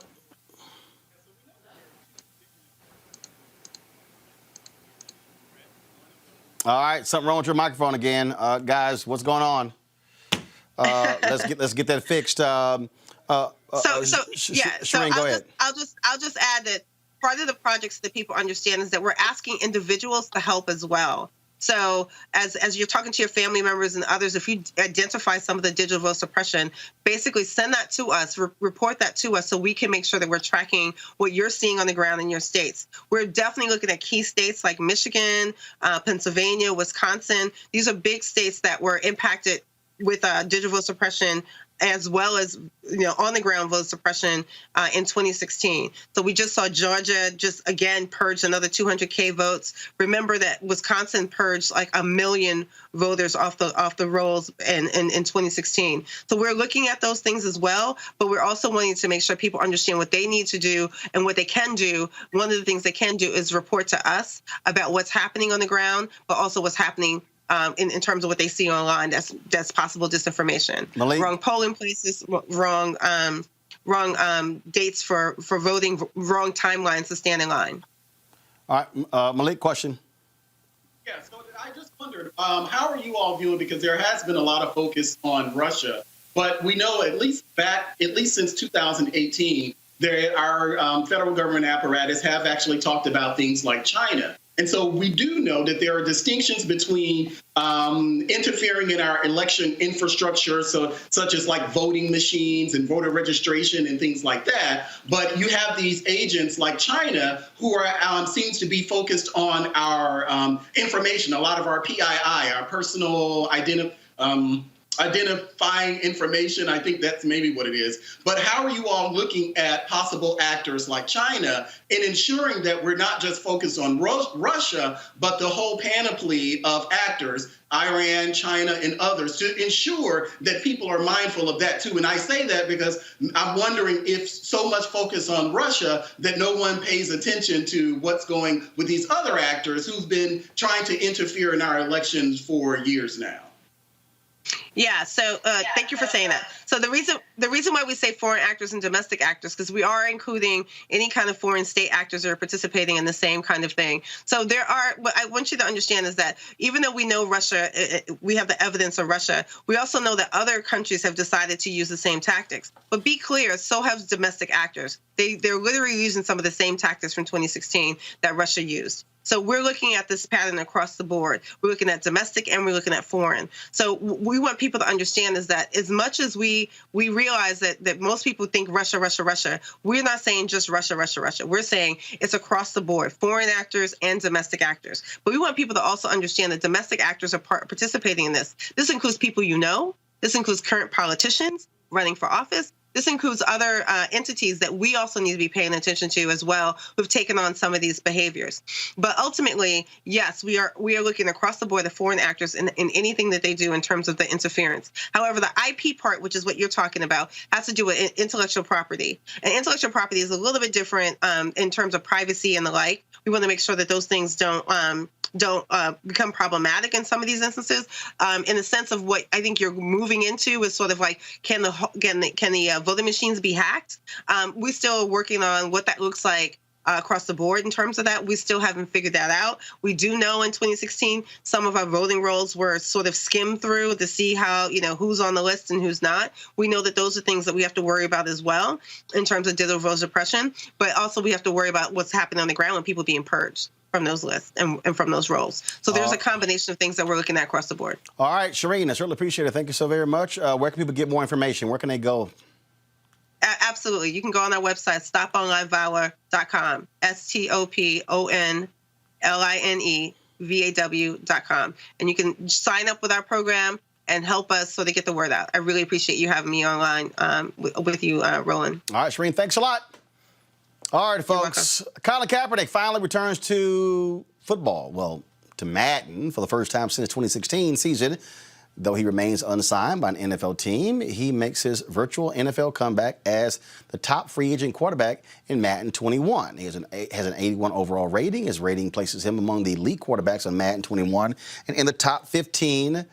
[SPEAKER 1] All right, something wrong with your microphone again. Guys, what's going on? Let's get that fixed. Shireen, go ahead.
[SPEAKER 8] I'll just add that part of the projects that people understand is that we're asking individuals to help as well. So as you're talking to your family members and others, if you identify some of the digital vote suppression, basically send that to us, report that to us so we can make sure that we're tracking what you're seeing on the ground in your states. We're definitely looking at key states like Michigan, Pennsylvania, Wisconsin. These are big states that were impacted with digital vote suppression, as well as on the ground vote suppression in 2016. So we just saw Georgia just again purge another 200K votes. Remember that Wisconsin purged like 1 million voters off the rolls in 2016. So we're looking at those things as well, but we're also wanting to make sure people understand what they need to do and what they can do. One of the things they can do is report to us about what's happening on the ground, but also what's happening in terms of what they see online, that's possible disinformation.
[SPEAKER 1] Malik?
[SPEAKER 8] Wrong polling places, wrong dates for voting, wrong timelines to stand in line.
[SPEAKER 1] All right, Malik, question.
[SPEAKER 5] Yeah, so I just wondered, how are you all viewing, because there has been a lot of focus on Russia, but we know at least since 2018, our federal government apparatus have actually talked about things like China. And so we do know that there are distinctions between interfering in our election infrastructure, such as like voting machines and voter registration and things like that. But you have these agents like China who are seems to be focused on our information, a lot of our PII, our personal identifying information. I think that's maybe what it is. But how are you all looking at possible actors like China in ensuring that we're not just focused on Russia, but the whole panoply of actors, Iran, China, and others, to ensure that people are mindful of that too? And I say that because I'm wondering if so much focus on Russia that no one pays attention to what's going with these other actors who've been trying to interfere in our elections for years now.
[SPEAKER 8] Yeah, so thank you for saying that. So the reason why we say foreign actors and domestic actors, because we are including any kind of foreign state actors that are participating in the same kind of thing. So there are, what I want you to understand is that even though we know Russia, we have the evidence of Russia, we also know that other countries have decided to use the same tactics. But be clear, so have domestic actors. They're literally using some of the same tactics from 2016 that Russia used. So we're looking at this pattern across the board. We're looking at domestic and we're looking at foreign. So we want people to understand is that as much as we realize that most people think Russia, Russia, Russia, we're not saying just Russia, Russia, Russia. We're saying it's across the board, foreign actors and domestic actors. But we want people to also understand that domestic actors are participating in this. This includes people you know. This includes current politicians running for office. This includes other entities that we also need to be paying attention to as well, who've taken on some of these behaviors. But ultimately, yes, we are looking across the board at foreign actors in anything that they do in terms of the interference. However, the IP part, which is what you're talking about, has to do with intellectual property. And intellectual property is a little bit different in terms of privacy and the like. We want to make sure that those things don't become problematic in some of these instances. In the sense of what I think you're moving into is sort of like, can the voting machines be hacked? We still are working on what that looks like across the board in terms of that. We still haven't figured that out. We do know in 2016, some of our voting rolls were sort of skimmed through to see how, who's on the list and who's not. We know that those are things that we have to worry about as well in terms of digital voter suppression, but also we have to worry about what's happening on the ground when people being purged from those lists and from those roles. So there's a combination of things that we're looking at across the board.
[SPEAKER 1] All right, Shireen, I certainly appreciate it. Thank you so very much. Where can people get more information? Where can they go?
[SPEAKER 8] Absolutely. You can go on our website, stoponlinevalor.com, STOPONLINEVAW.com. And you can sign up with our program and help us so they get the word out. I really appreciate you having me online with you, Roland.
[SPEAKER 1] All right, Shireen, thanks a lot. All right, folks. Colin Kaepernick finally returns to football. Well, to Madden for the first time since 2016 season. Though he remains unsigned by an NFL team, he makes his virtual NFL comeback as the top free agent quarterback in Madden 21. He has an 81 overall rating. His rating places him among the elite quarterbacks on Madden 21 and in the top 15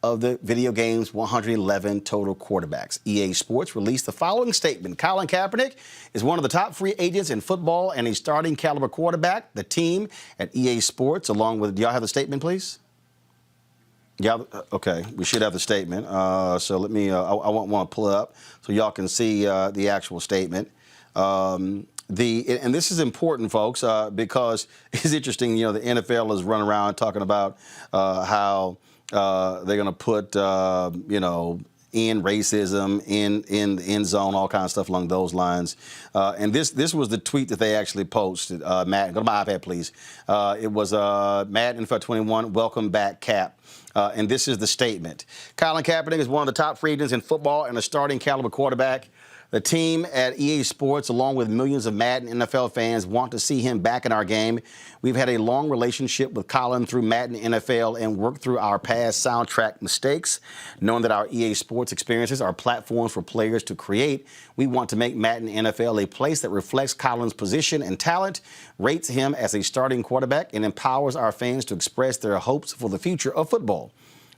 [SPEAKER 1] of the video game's 111 total quarterbacks. EA Sports released the following statement. Colin Kaepernick is one of the top free agents in football and a starting caliber quarterback. The team at EA Sports, along with, do y'all have the statement, please? Yeah, okay, we should have the statement. So let me, I want to pull it up so y'all can see the actual statement. And this is important, folks, because it's interesting, the NFL is running around talking about how they're going to put, in racism, in the end zone, all kinds of stuff along those lines. And this was the tweet that they actually posted. Matt, go to my iPad, please. It was Madden NFL 21, welcome back, Cap. And this is the statement. Colin Kaepernick is one of the top free agents in football and a starting caliber quarterback. The team at EA Sports, along with millions of Madden NFL fans, want to see him back in our game. We've had a long relationship with Colin through Madden NFL and worked through our past soundtrack mistakes. Knowing that our EA Sports experiences are platforms for players to create, we want to make Madden NFL a place that reflects Colin's position and talent, rates him as a starting quarterback, and empowers our fans to express their hopes for the future of football.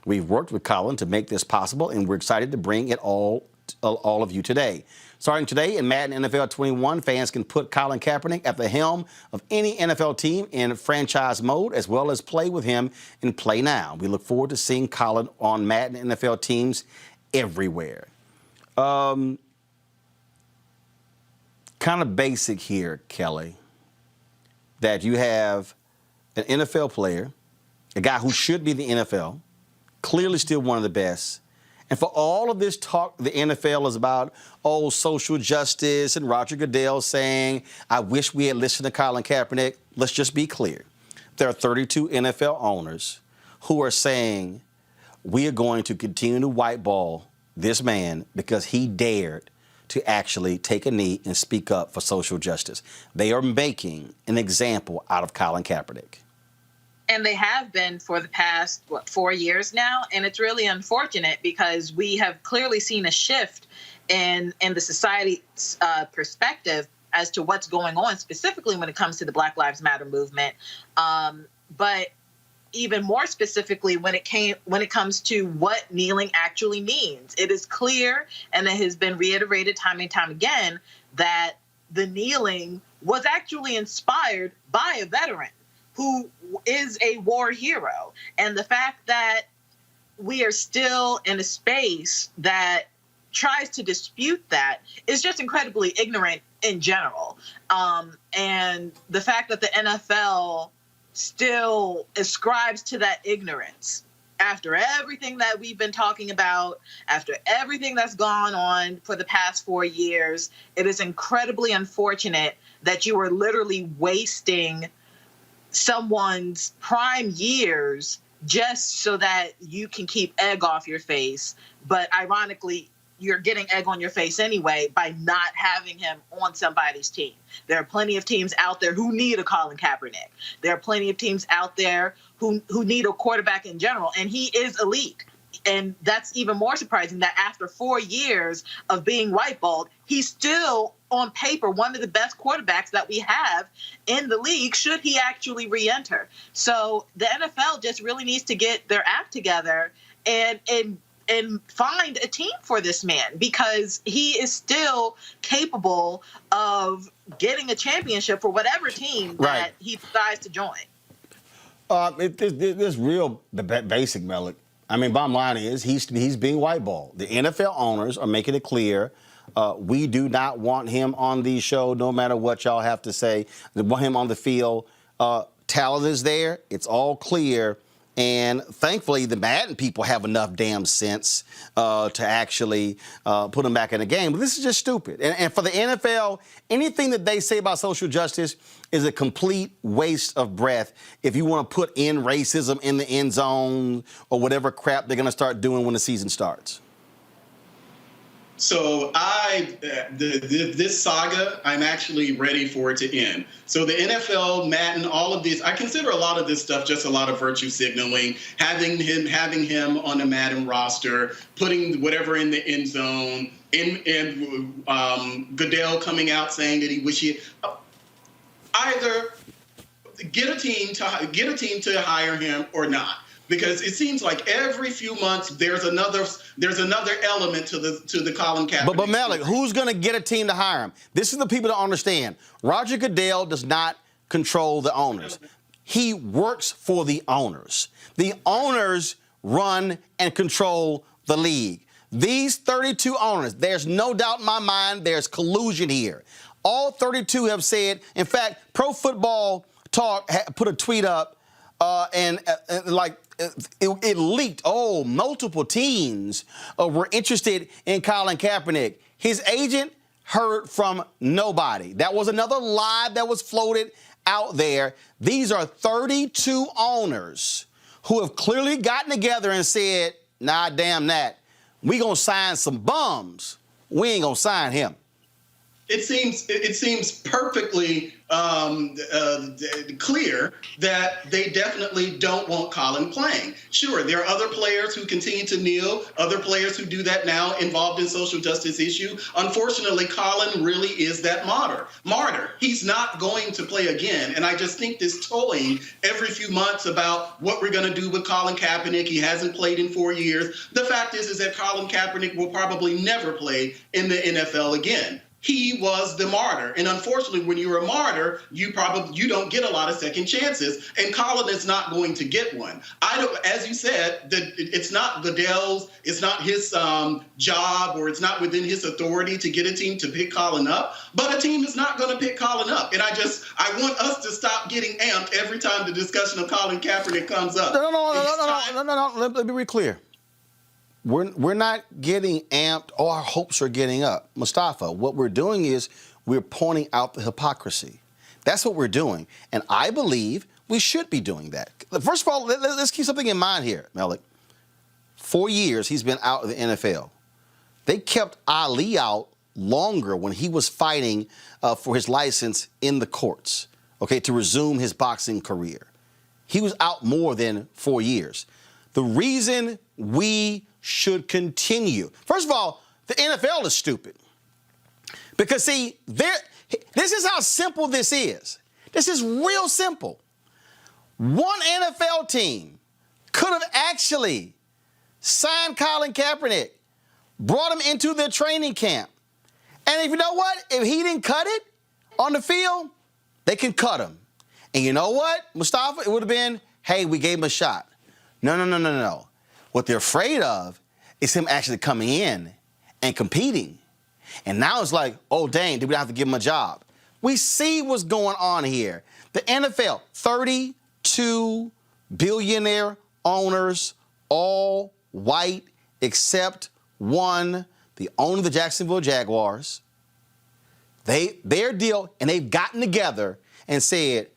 [SPEAKER 1] We've worked with Colin to make this possible, and we're excited to bring it all of you today. Starting today in Madden NFL 21, fans can put Colin Kaepernick at the helm of any NFL team in franchise mode, as well as play with him in Play Now. We look forward to seeing Colin on Madden NFL teams everywhere. Kind of basic here, Kelly, that you have an NFL player, a guy who should be the NFL, clearly still one of the best. And for all of this talk, the NFL is about, social justice and Roger Goodell saying, I wish we had listened to Colin Kaepernick. Let's just be clear. There are 32 NFL owners who are saying, we are going to continue to whiteball this man because he dared to actually take a knee and speak up for social justice. They are making an example out of Colin Kaepernick.
[SPEAKER 4] And they have been for the past, 4 years now. And it's really unfortunate because we have clearly seen a shift in the society's perspective as to what's going on, specifically when it comes to the Black Lives Matter movement. But even more specifically when it comes to what kneeling actually means. It is clear, and it has been reiterated time and time again, that the kneeling was actually inspired by a veteran who is a war hero. And the fact that we are still in a space that tries to dispute that is just incredibly ignorant in general. And the fact that the NFL still ascribes to that ignorance after everything that we've been talking about, after everything that's gone on for the past 4 years, it is incredibly unfortunate that you are literally wasting someone's prime years just so that you can keep egg off your face. But ironically, you're getting egg on your face anyway by not having him on somebody's team. There are plenty of teams out there who need a Colin Kaepernick. There are plenty of teams out there who need a quarterback in general, and he is elite. And that's even more surprising that after 4 years of being whiteballed, he's still on paper one of the best quarterbacks that we have in the league should he actually re-enter. So the NFL just really needs to get their act together and find a team for this man, because he is still capable of getting a championship for whatever team that he decides to join.
[SPEAKER 1] This real basic, Malik. I mean, bottom line is he's being whiteballed. The NFL owners are making it clear we do not want him on the show, no matter what y'all have to say. They want him on the field. Talent is there. It's all clear. And thankfully, the Madden people have enough damn sense to actually put him back in the game. But this is just stupid. And for the NFL, anything that they say about social justice is a complete waste of breath if you want to put in racism in the end zone or whatever crap they're going to start doing when the season starts.
[SPEAKER 5] So this saga, I'm actually ready for it to end. So the NFL, Madden, all of this, I consider a lot of this stuff just a lot of virtue signaling, having him on a Madden roster, putting whatever in the end zone, and Goodell coming out saying that he wish he either get a team to hire him or not. Because it seems like every few months there's another element to the Colin Kaepernick.
[SPEAKER 1] But Malik, who's going to get a team to hire him? This is the people to understand. Roger Goodell does not control the owners. He works for the owners. The owners run and control the league. These 32 owners, there's no doubt in my mind there's collusion here. All 32 have said, in fact, Pro Football Talk put a tweet up it leaked. Oh, multiple teams were interested in Colin Kaepernick. His agent heard from nobody. That was another lie that was floated out there. These are 32 owners who have clearly gotten together and said, nah, damn that. We gonna sign some bums. We ain't gonna sign him.
[SPEAKER 5] It seems perfectly clear that they definitely don't want Colin playing. Sure, there are other players who continue to kneel, other players who do that now involved in social justice issue. Unfortunately, Colin really is that martyr. He's not going to play again. And I just think this toying every few months about what we're going to do with Colin Kaepernick. He hasn't played in 4 years. The fact is that Colin Kaepernick will probably never play in the NFL again. He was the martyr. And unfortunately, when you're a martyr, you don't get a lot of second chances. And Colin is not going to get one. As you said, it's not Goodell's, it's not his job, or it's not within his authority to get a team to pick Colin up. But a team is not going to pick Colin up. And I want us to stop getting amped every time the discussion of Colin Kaepernick comes up.
[SPEAKER 1] No. Let me be clear. We're not getting amped, or our hopes are getting up. Mustafa, what we're doing is we're pointing out the hypocrisy. That's what we're doing. And I believe we should be doing that. First of all, let's keep something in mind here, Malik. 4 years he's been out of the NFL. They kept Ali out longer when he was fighting for his license in the courts, to resume his boxing career. He was out more than 4 years. The reason we should continue. First of all, the NFL is stupid. Because, see, this is how simple this is. This is real simple. one NFL team could have actually signed Colin Kaepernick, brought him into their training camp. And if you know what? If he didn't cut it on the field, they can cut him. And you know what, Mustafa? It would have been, hey, we gave him a shot. No. What they're afraid of is him actually coming in and competing. And now it's like, oh, dang, did we have to give him a job? We see what's going on here. The NFL, 32 billionaire owners, all white except one, the owner of the Jacksonville Jaguars. Their deal, and they've gotten together and said,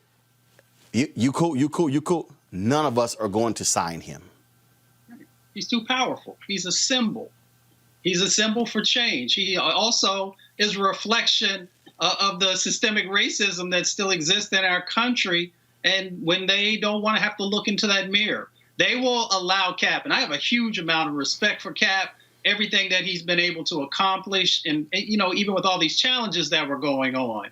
[SPEAKER 1] you cool. None of us are going to sign him.
[SPEAKER 3] He's too powerful. He's a symbol. He's a symbol for change. He also is a reflection of the systemic racism that still exists in our country. And when they don't want to have to look into that mirror, they will allow Cap. And I have a huge amount of respect for Cap, everything that he's been able to accomplish, and even with all these challenges that were going on.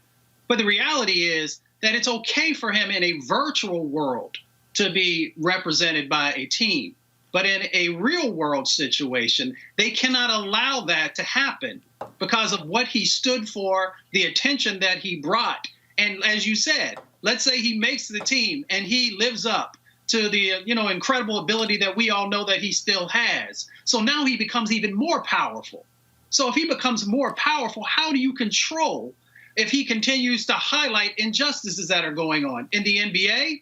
[SPEAKER 3] But the reality is that it's okay for him in a virtual world to be represented by a team. But in a real world situation, they cannot allow that to happen because of what he stood for, the attention that he brought. And as you said, let's say he makes the team and he lives up to the incredible ability that we all know that he still has. So now he becomes even more powerful. So if he becomes more powerful, how do you control if he continues to highlight injustices that are going on? In the NBA,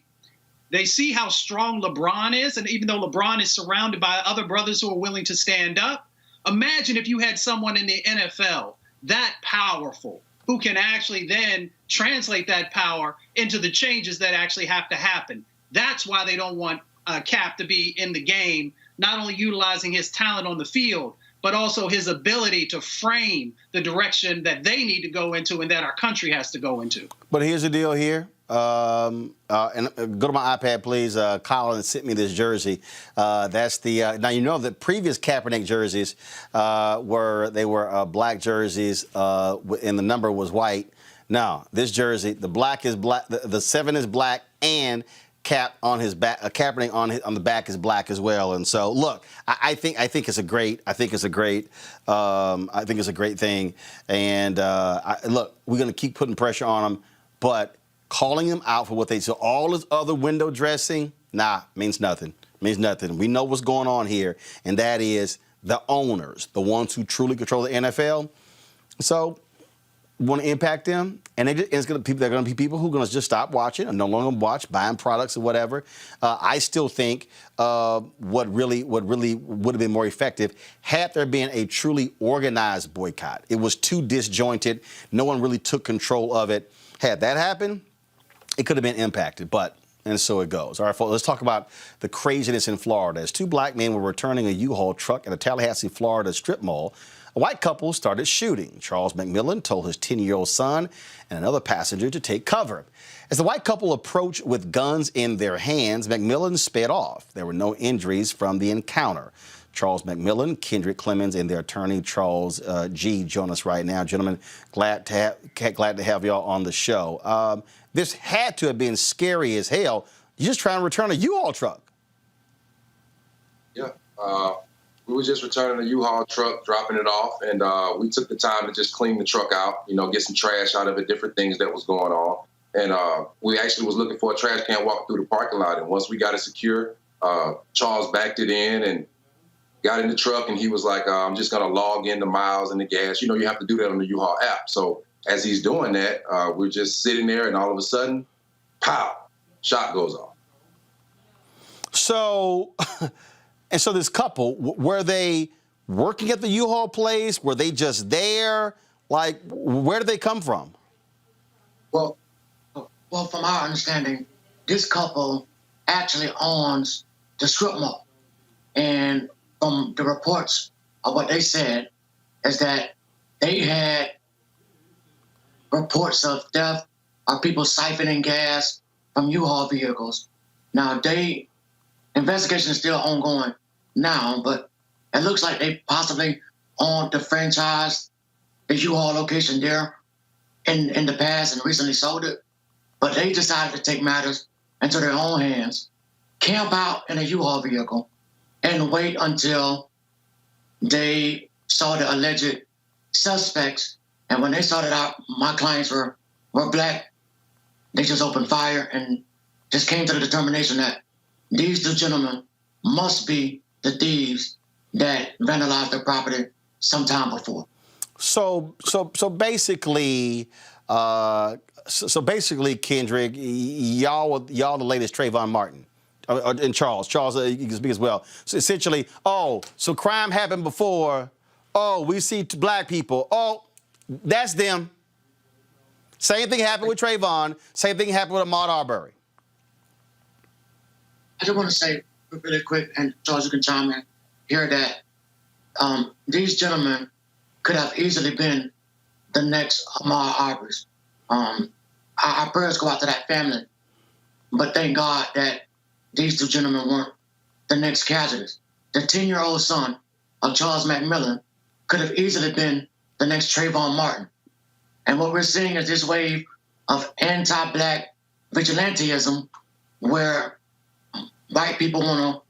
[SPEAKER 3] they see how strong LeBron is, and even though LeBron is surrounded by other brothers who are willing to stand up, imagine if you had someone in the NFL that powerful who can actually then translate that power into the changes that actually have to happen. That's why they don't want Cap to be in the game, not only utilizing his talent on the field, but also his ability to frame the direction that they need to go into and that our country has to go into.
[SPEAKER 1] But here's the deal here. And go to my iPad, please. Colin sent me this jersey. That's the now you know the previous Kaepernick jerseys were black jerseys, and the number was white. Now this jersey, the black is black. The 7 is black, and Cap on his back, Kaepernick on the back is black as well. And so, look, I think it's a great thing. And look, we're gonna keep putting pressure on him, but calling them out for what they do. All this other window dressing, means nothing. Means nothing. We know what's going on here, and that is the owners, the ones who truly control the NFL. So, want to impact them, and they're going to be people who are going to just stop watching and no longer watch, buying products or whatever. I still think what really would have been more effective had there been a truly organized boycott. It was too disjointed. No one really took control of it. Had that happened, it could have been impacted, and so it goes. All right, folks, let's talk about the craziness in Florida. As 2 black men were returning a U-Haul truck at a Tallahassee, Florida strip mall, a white couple started shooting. Charles McMillan told his 10-year-old son and another passenger to take cover. As the white couple approached with guns in their hands, McMillan sped off. There were no injuries from the encounter. Charles McMillan, Kendrick Clemens, and their attorney, Charles G., join us right now. Gentlemen, glad to have y'all on the show. This had to have been scary as hell. You're just trying to return a U-Haul truck.
[SPEAKER 9] Yeah. We were just returning a U-Haul truck, dropping it off, and we took the time to just clean the truck out, get some trash out of it, different things that was going on. And we actually was looking for a trash can, walk through the parking lot. And once we got it secure, Charles backed it in and got in the truck, and he was like, I'm just going to log in the miles and the gas. You have to do that on the U-Haul app. So as he's doing that, we're just sitting there, and all of a sudden, pow, shot goes off.
[SPEAKER 1] So... And so this couple, were they working at the U-Haul place? Were they just there? Like, where did they come from?
[SPEAKER 10] Well, from our understanding, this couple actually owns the strip mall. And from the reports of what they said is that they had reports of theft of people siphoning gas from U-Haul vehicles. Now, investigation is still ongoing now, but it looks like they possibly owned the franchise, the U-Haul location there in the past and recently sold it. But they decided to take matters into their own hands, camp out in a U-Haul vehicle, and wait until they saw the alleged suspects. And when they saw that my clients were black, they just opened fire and just came to the determination that these two gentlemen must be the thieves that vandalized their property sometime before.
[SPEAKER 1] So basically, Kendrick, y'all the latest Trayvon Martin, and Charles, you can speak as well. So essentially, so crime happened before. Oh, we see black people. Oh, that's them. Same thing happened with Trayvon. Same thing happened with Ahmaud Arbery.
[SPEAKER 10] I just want to say really quick, and Charles, you can chime in here, that these gentlemen could have easily been the next Ahmaud Arbery's. Our prayers go out to that family, but thank God that these two gentlemen weren't the next casualties. The 10-year-old son of Charles McMillan could have easily been the next Trayvon Martin. And what we're seeing is this wave of anti-black vigilantism where white people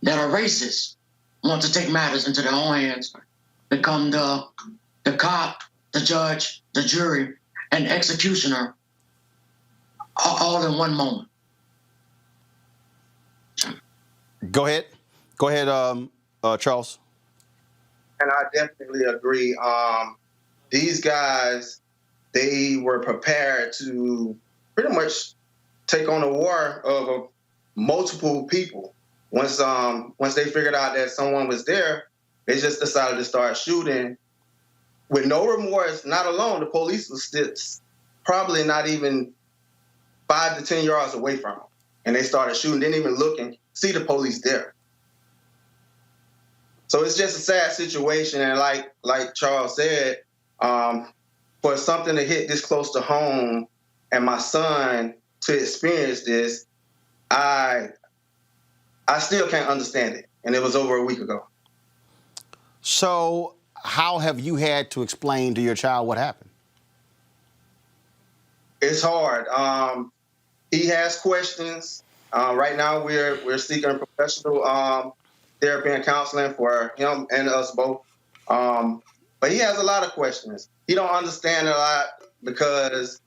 [SPEAKER 10] that are racist want to take matters into their own hands, become the cop, the judge, the jury, and executioner all in one moment.
[SPEAKER 1] Go ahead, Charles.
[SPEAKER 11] And I definitely agree. These guys, they were prepared to pretty much take on a war of multiple people. Once they figured out that someone was there, they just decided to start shooting with no remorse. Not alone, the police was still probably not even 5 to 10 yards away from them, and they started shooting. Didn't even look and see the police there. So it's just a sad situation, and like Charles said, for something to hit this close to home, and my son to experience this, I still can't understand it, and it was over a week ago.
[SPEAKER 1] So how have you had to explain to your child what happened?
[SPEAKER 11] It's hard. He has questions. Right now, we're seeking professional therapy and counseling for him and us both. But he has a lot of questions. He don't understand a lot because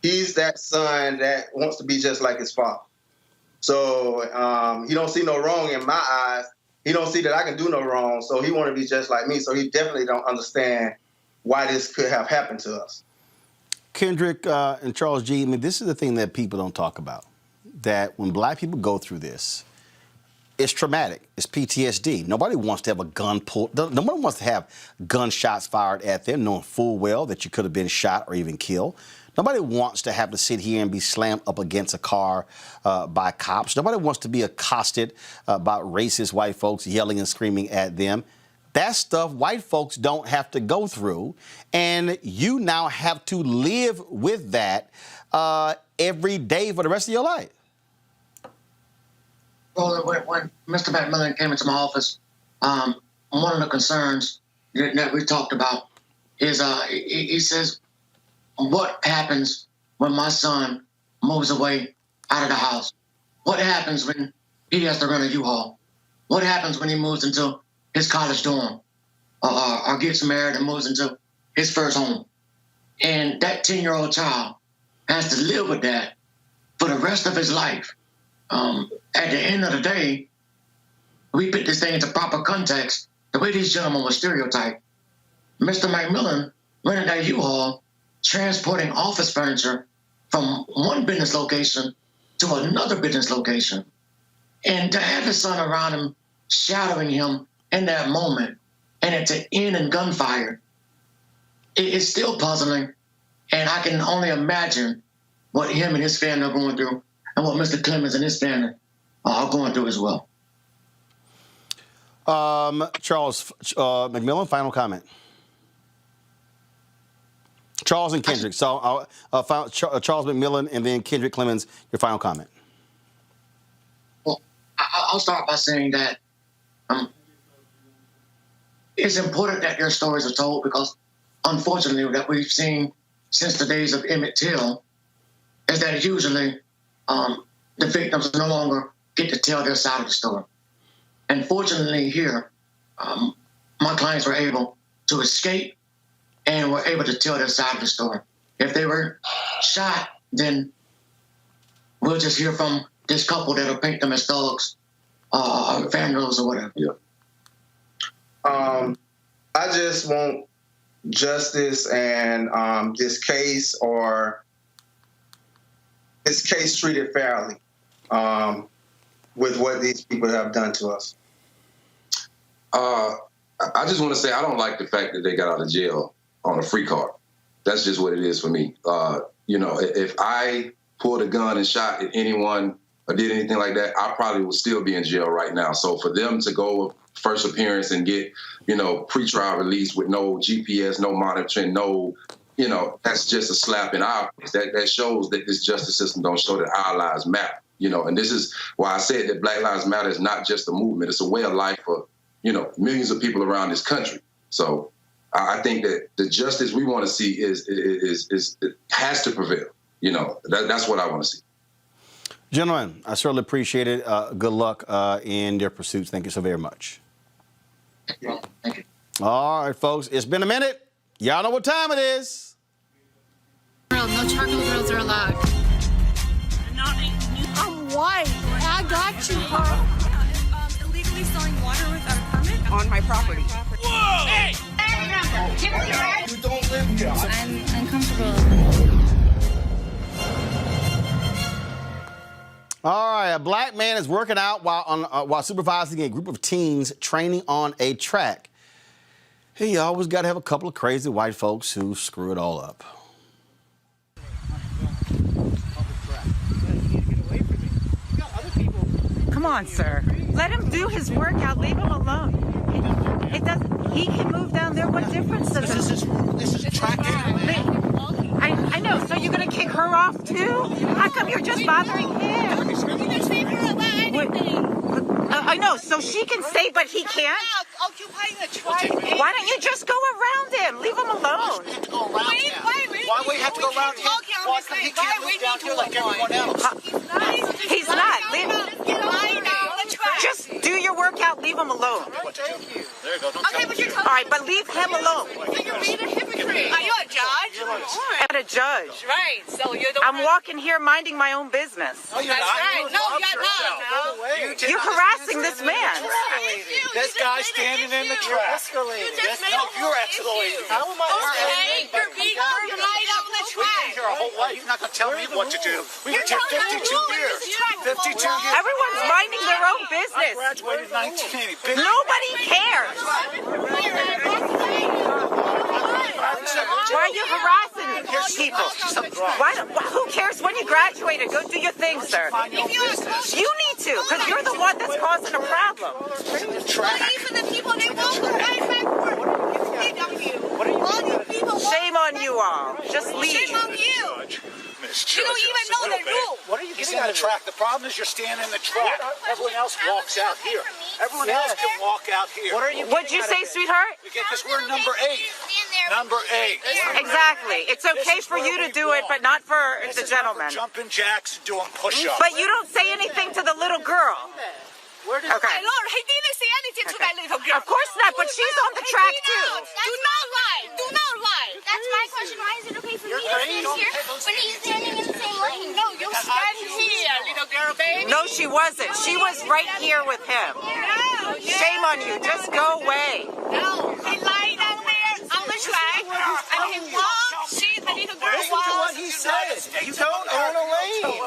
[SPEAKER 11] he's that son that wants to be just like his father. So he don't see no wrong in my eyes. He don't see that I can do no wrong. So he want to be just like me. So he definitely don't understand why this could have happened to us.
[SPEAKER 1] Kendrick and Charles G., I mean, this is the thing that people don't talk about, that when black people go through this, it's traumatic. It's PTSD. Nobody wants to have a gun pulled. Nobody wants to have gunshots fired at them, knowing full well that you could have been shot or even killed. Nobody wants to have to sit here and be slammed up against a car by cops. Nobody wants to be accosted by racist white folks yelling and screaming at them. That stuff white folks don't have to go through, and you now have to live with that every day for the rest of your life.
[SPEAKER 10] Well, when Mr. McMillan came into my office, one of the concerns that we talked about is he says, what happens when my son moves away out of the house? What happens when he has to run a U-Haul? What happens when he moves into his college dorm or gets married and moves into his first home? And that 10-year-old child has to live with that for the rest of his life. At the end of the day, we put this thing into proper context. The way these gentlemen were stereotyped, Mr. McMillan rented that U-Haul, transporting office furniture from one business location to another business location. And to have his son around him, shadowing him in that moment, and it to end in gunfire, it's still puzzling. And I can only imagine what him and his family are going through, and what Mr. Clemens and his family are going through as well.
[SPEAKER 1] Charles McMillan, final comment. Charles and Kendrick. So Charles McMillan and then Kendrick Clemens, your final comment.
[SPEAKER 10] Well, I'll start by saying that it's important that their stories are told, because unfortunately that we've seen since the days of Emmett Till is that usually the victims no longer get to tell their side of the story. And fortunately here, my clients were able to escape and were able to tell their side of the story. If they were shot, then we'll just hear from this couple that'll paint them as thugs, vandals or whatever.
[SPEAKER 9] Yeah.
[SPEAKER 11] I just want justice and this case treated fairly with what these people have done to us.
[SPEAKER 9] I just want to say I don't like the fact that they got out of jail on a free card. That's just what it is for me. You know, if I pulled a gun and shot at anyone or did anything like that, I probably would still be in jail right now. So for them to go first appearance and get, you know, pretrial release with no GPS, no monitoring, no, you know, that's just a slap in our face. That shows that this justice system don't show that our lives matter, you know. And this is why I said that Black Lives Matter is not just a movement. It's a way of life for, you know, millions of people around this country. So I think that the justice we want to see is it has to prevail. You know, that's what I want to see.
[SPEAKER 1] Gentlemen, I certainly appreciate it. Good luck in your pursuits. Thank you so very much.
[SPEAKER 10] Thank you.
[SPEAKER 1] All right, folks, it's been a minute. Y'all know what time it is.
[SPEAKER 12] No charcoal grills are allowed.
[SPEAKER 13] I'm white. I got you, huh?
[SPEAKER 12] Illegally selling water without a permit
[SPEAKER 13] On my property.
[SPEAKER 12] Whoa! Hey!
[SPEAKER 13] You don't live here.
[SPEAKER 12] I'm uncomfortable.
[SPEAKER 1] All right, a black man is working out while supervising a group of teens training on a track. Hey, you always got to have a couple of crazy white folks who screw it all up.
[SPEAKER 14] Come on, sir. Let him do his workout. Leave him alone. It doesn't. He can move down there. What difference does it?
[SPEAKER 13] This is track anyway.
[SPEAKER 14] I know. So you're gonna kick her off too? How come you're just bothering him? I know. So she can stay, but he can't.
[SPEAKER 13] Occupying the track.
[SPEAKER 14] Why don't you just go around him? Leave him alone.
[SPEAKER 13] Why we have to go around him? Why come he can't move down here like everyone else?
[SPEAKER 14] He's not. Just do your workout. Leave him alone.
[SPEAKER 13] Thank you. There you go.
[SPEAKER 14] Okay, but you're telling All right, but leave him alone.
[SPEAKER 13] You're being a hypocrite. Are you a judge?
[SPEAKER 14] I'm a judge.
[SPEAKER 13] Right. So you're the
[SPEAKER 14] I'm walking here minding my own business.
[SPEAKER 13] No, you're not. Right. No, you're not.
[SPEAKER 14] You're harassing this man.
[SPEAKER 13] This guy standing in the track. No, you're escalating. How am I escalating? You're being right on the track. We've been here our whole life. You're not going to tell me what to do. We've been here 52 years. 52 years.
[SPEAKER 14] Everyone's minding their own business.
[SPEAKER 13] I graduated in 1980.
[SPEAKER 14] Nobody cares. Why are you harassing people? Who cares when you graduated? Go do your thing, sir. You need to, because you're the one that's causing a problem.
[SPEAKER 13] Even the people, they won't go right backward.
[SPEAKER 14] Shame on you all. Just leave.
[SPEAKER 13] Shame on you. You don't even know the rule.
[SPEAKER 15] What are you getting on the track? The problem is you're standing in the track. Everyone else walks out here. Everyone else can walk out here.
[SPEAKER 14] What'd you say, sweetheart?
[SPEAKER 15] Because we're number 8. Number 8.
[SPEAKER 14] Exactly. It's okay for you to do it, but not for the gentleman.
[SPEAKER 15] Jumping jacks and doing push-ups.
[SPEAKER 14] But you don't say anything to the little girl.
[SPEAKER 13] Okay. Lord, he didn't say anything to that little girl.
[SPEAKER 14] Of course not, but she's on the track too.
[SPEAKER 13] Do not lie. Do not lie.
[SPEAKER 16] That's my question. Why is it okay for me to stand here when he's standing in the same lane?
[SPEAKER 13] No, you stand here, little girl, baby.
[SPEAKER 14] No, she wasn't. She was right here with him.
[SPEAKER 13] No.
[SPEAKER 14] Shame on you. Just go away.
[SPEAKER 13] No, he lied down there on the track, and he walked. She, the little girl, walked.
[SPEAKER 15] What he said. You don't own a lane.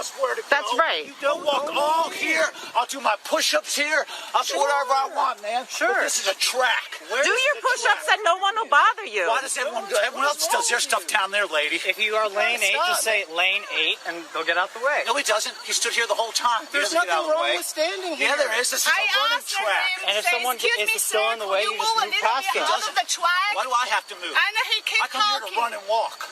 [SPEAKER 14] That's right.
[SPEAKER 15] You don't walk all here. I'll do my push-ups here. I'll do whatever I want, man.
[SPEAKER 14] Sure.
[SPEAKER 15] But this is a track.
[SPEAKER 14] Do your push-ups and no one will bother you.
[SPEAKER 15] Why does everyone else does their stuff down there, lady?
[SPEAKER 17] If you are lane 8, just say lane 8 and go get out the way.
[SPEAKER 15] No, he doesn't. He stood here the whole time.
[SPEAKER 17] There's nothing wrong with standing here.
[SPEAKER 15] Yeah, there is. This is a running track.
[SPEAKER 17] And if someone is still in the way, you just move past them.
[SPEAKER 15] Why do I have to move? I come here to run and walk.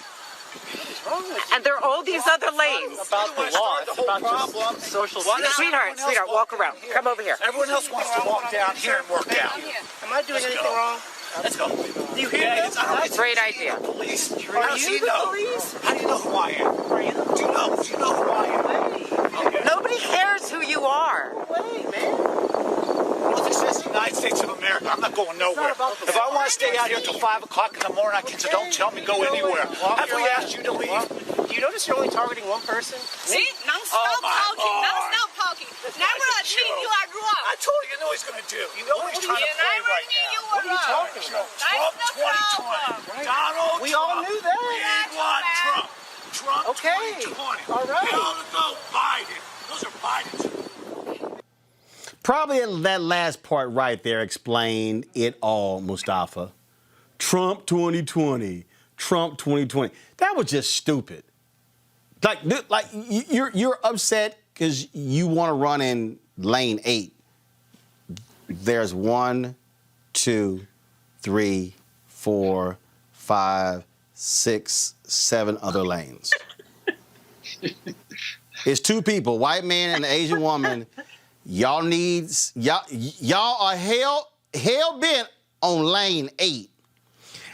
[SPEAKER 14] And there are all these other lanes.
[SPEAKER 17] About the law. It's about just social
[SPEAKER 14] Sweetheart, walk around. Come over here.
[SPEAKER 15] Everyone else wants to walk down here and work out.
[SPEAKER 17] Am I doing anything wrong?
[SPEAKER 15] Let's go.
[SPEAKER 17] You hear this?
[SPEAKER 14] Great idea.
[SPEAKER 15] Police.
[SPEAKER 17] Are you the police?
[SPEAKER 15] How do you know who I am? Do you know who I am?
[SPEAKER 14] Nobody Nobody cares who you are.
[SPEAKER 15] Wait, man. Well, this is the United States of America. I'm not going nowhere. If I want to stay out here till 5 o'clock in the morning, I can. So don't tell me go anywhere. Have we asked you to leave?
[SPEAKER 17] You notice you're only targeting one person?
[SPEAKER 12] See? Non-stop talking. Non-stop talking. Never admit you are wrong.
[SPEAKER 15] I told you know what he's going to do. You know what he's trying to play right now.
[SPEAKER 17] What are you talking about?
[SPEAKER 15] Trump 2020. Donald
[SPEAKER 17] We
[SPEAKER 15] Trump.
[SPEAKER 17] all knew that.
[SPEAKER 15] We want Trump. Trump
[SPEAKER 17] Okay.
[SPEAKER 15] 2020.
[SPEAKER 17] All right.
[SPEAKER 15] Hell to go Biden. Those are Biden's.
[SPEAKER 1] Probably that last part right there explained it all, Mustafa. Trump 2020. Trump 2020. That was just stupid. Like you're upset because you want to run in lane 8. There's 1, 2, 3, 4, 5, 6, 7 other lanes. It's 2 people, white man and an Asian woman. Y'all are hell bent on lane 8.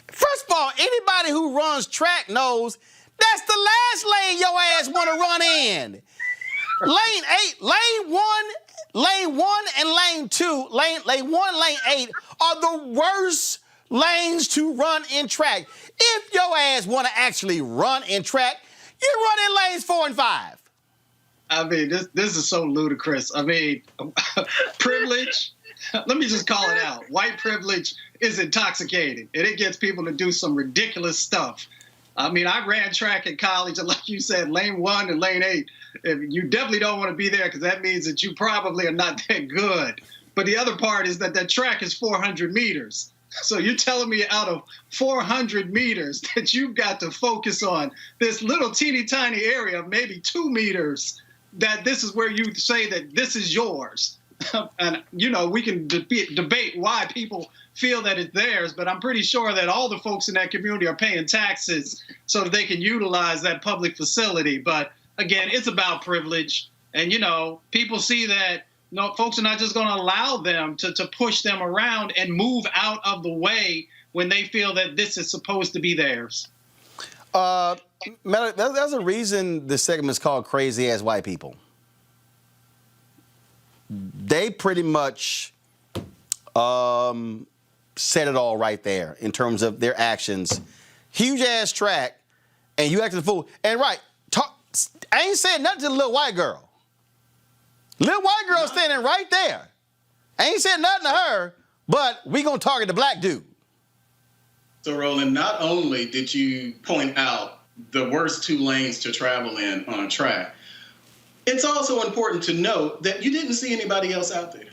[SPEAKER 1] First of all, anybody who runs track knows that's the last lane your ass want to run in. Lane 8, lane 1 and lane 2, lane 1, lane 8 are the worst lanes to run in track. If your ass want to actually run in track, you run in lanes 4 and 5.
[SPEAKER 3] I mean, this is so ludicrous. I mean, privilege, let me just call it out. White privilege is intoxicating, and it gets people to do some ridiculous stuff. I mean, I ran track in college, and like you said, lane 1 and lane 8, you definitely don't want to be there because that means that you probably are not that good. But the other part is that track is 400 meters. So you're telling me out of 400 meters that you've got to focus on this little teeny tiny area of maybe 2 meters, that this is where you say that this is yours. And, you know, we can debate why people feel that it's theirs, but I'm pretty sure that all the folks in that community are paying taxes so that they can utilize that public facility. But again, it's about privilege. And, you know, people see that folks are not just going to allow them to push them around and move out of the way when they feel that this is supposed to be theirs.
[SPEAKER 1] There's a reason this segment is called Crazy Ass White People. They pretty much said it all right there in terms of their actions. Huge ass track, and you acted a fool. And I ain't saying nothing to the little white girl. Little white girl standing right there. I ain't saying nothing to her, but we gonna target the black dude.
[SPEAKER 5] So, Roland, not only did you point out the worst 2 lanes to travel in on a track, it's also important to note that you didn't see anybody else out there.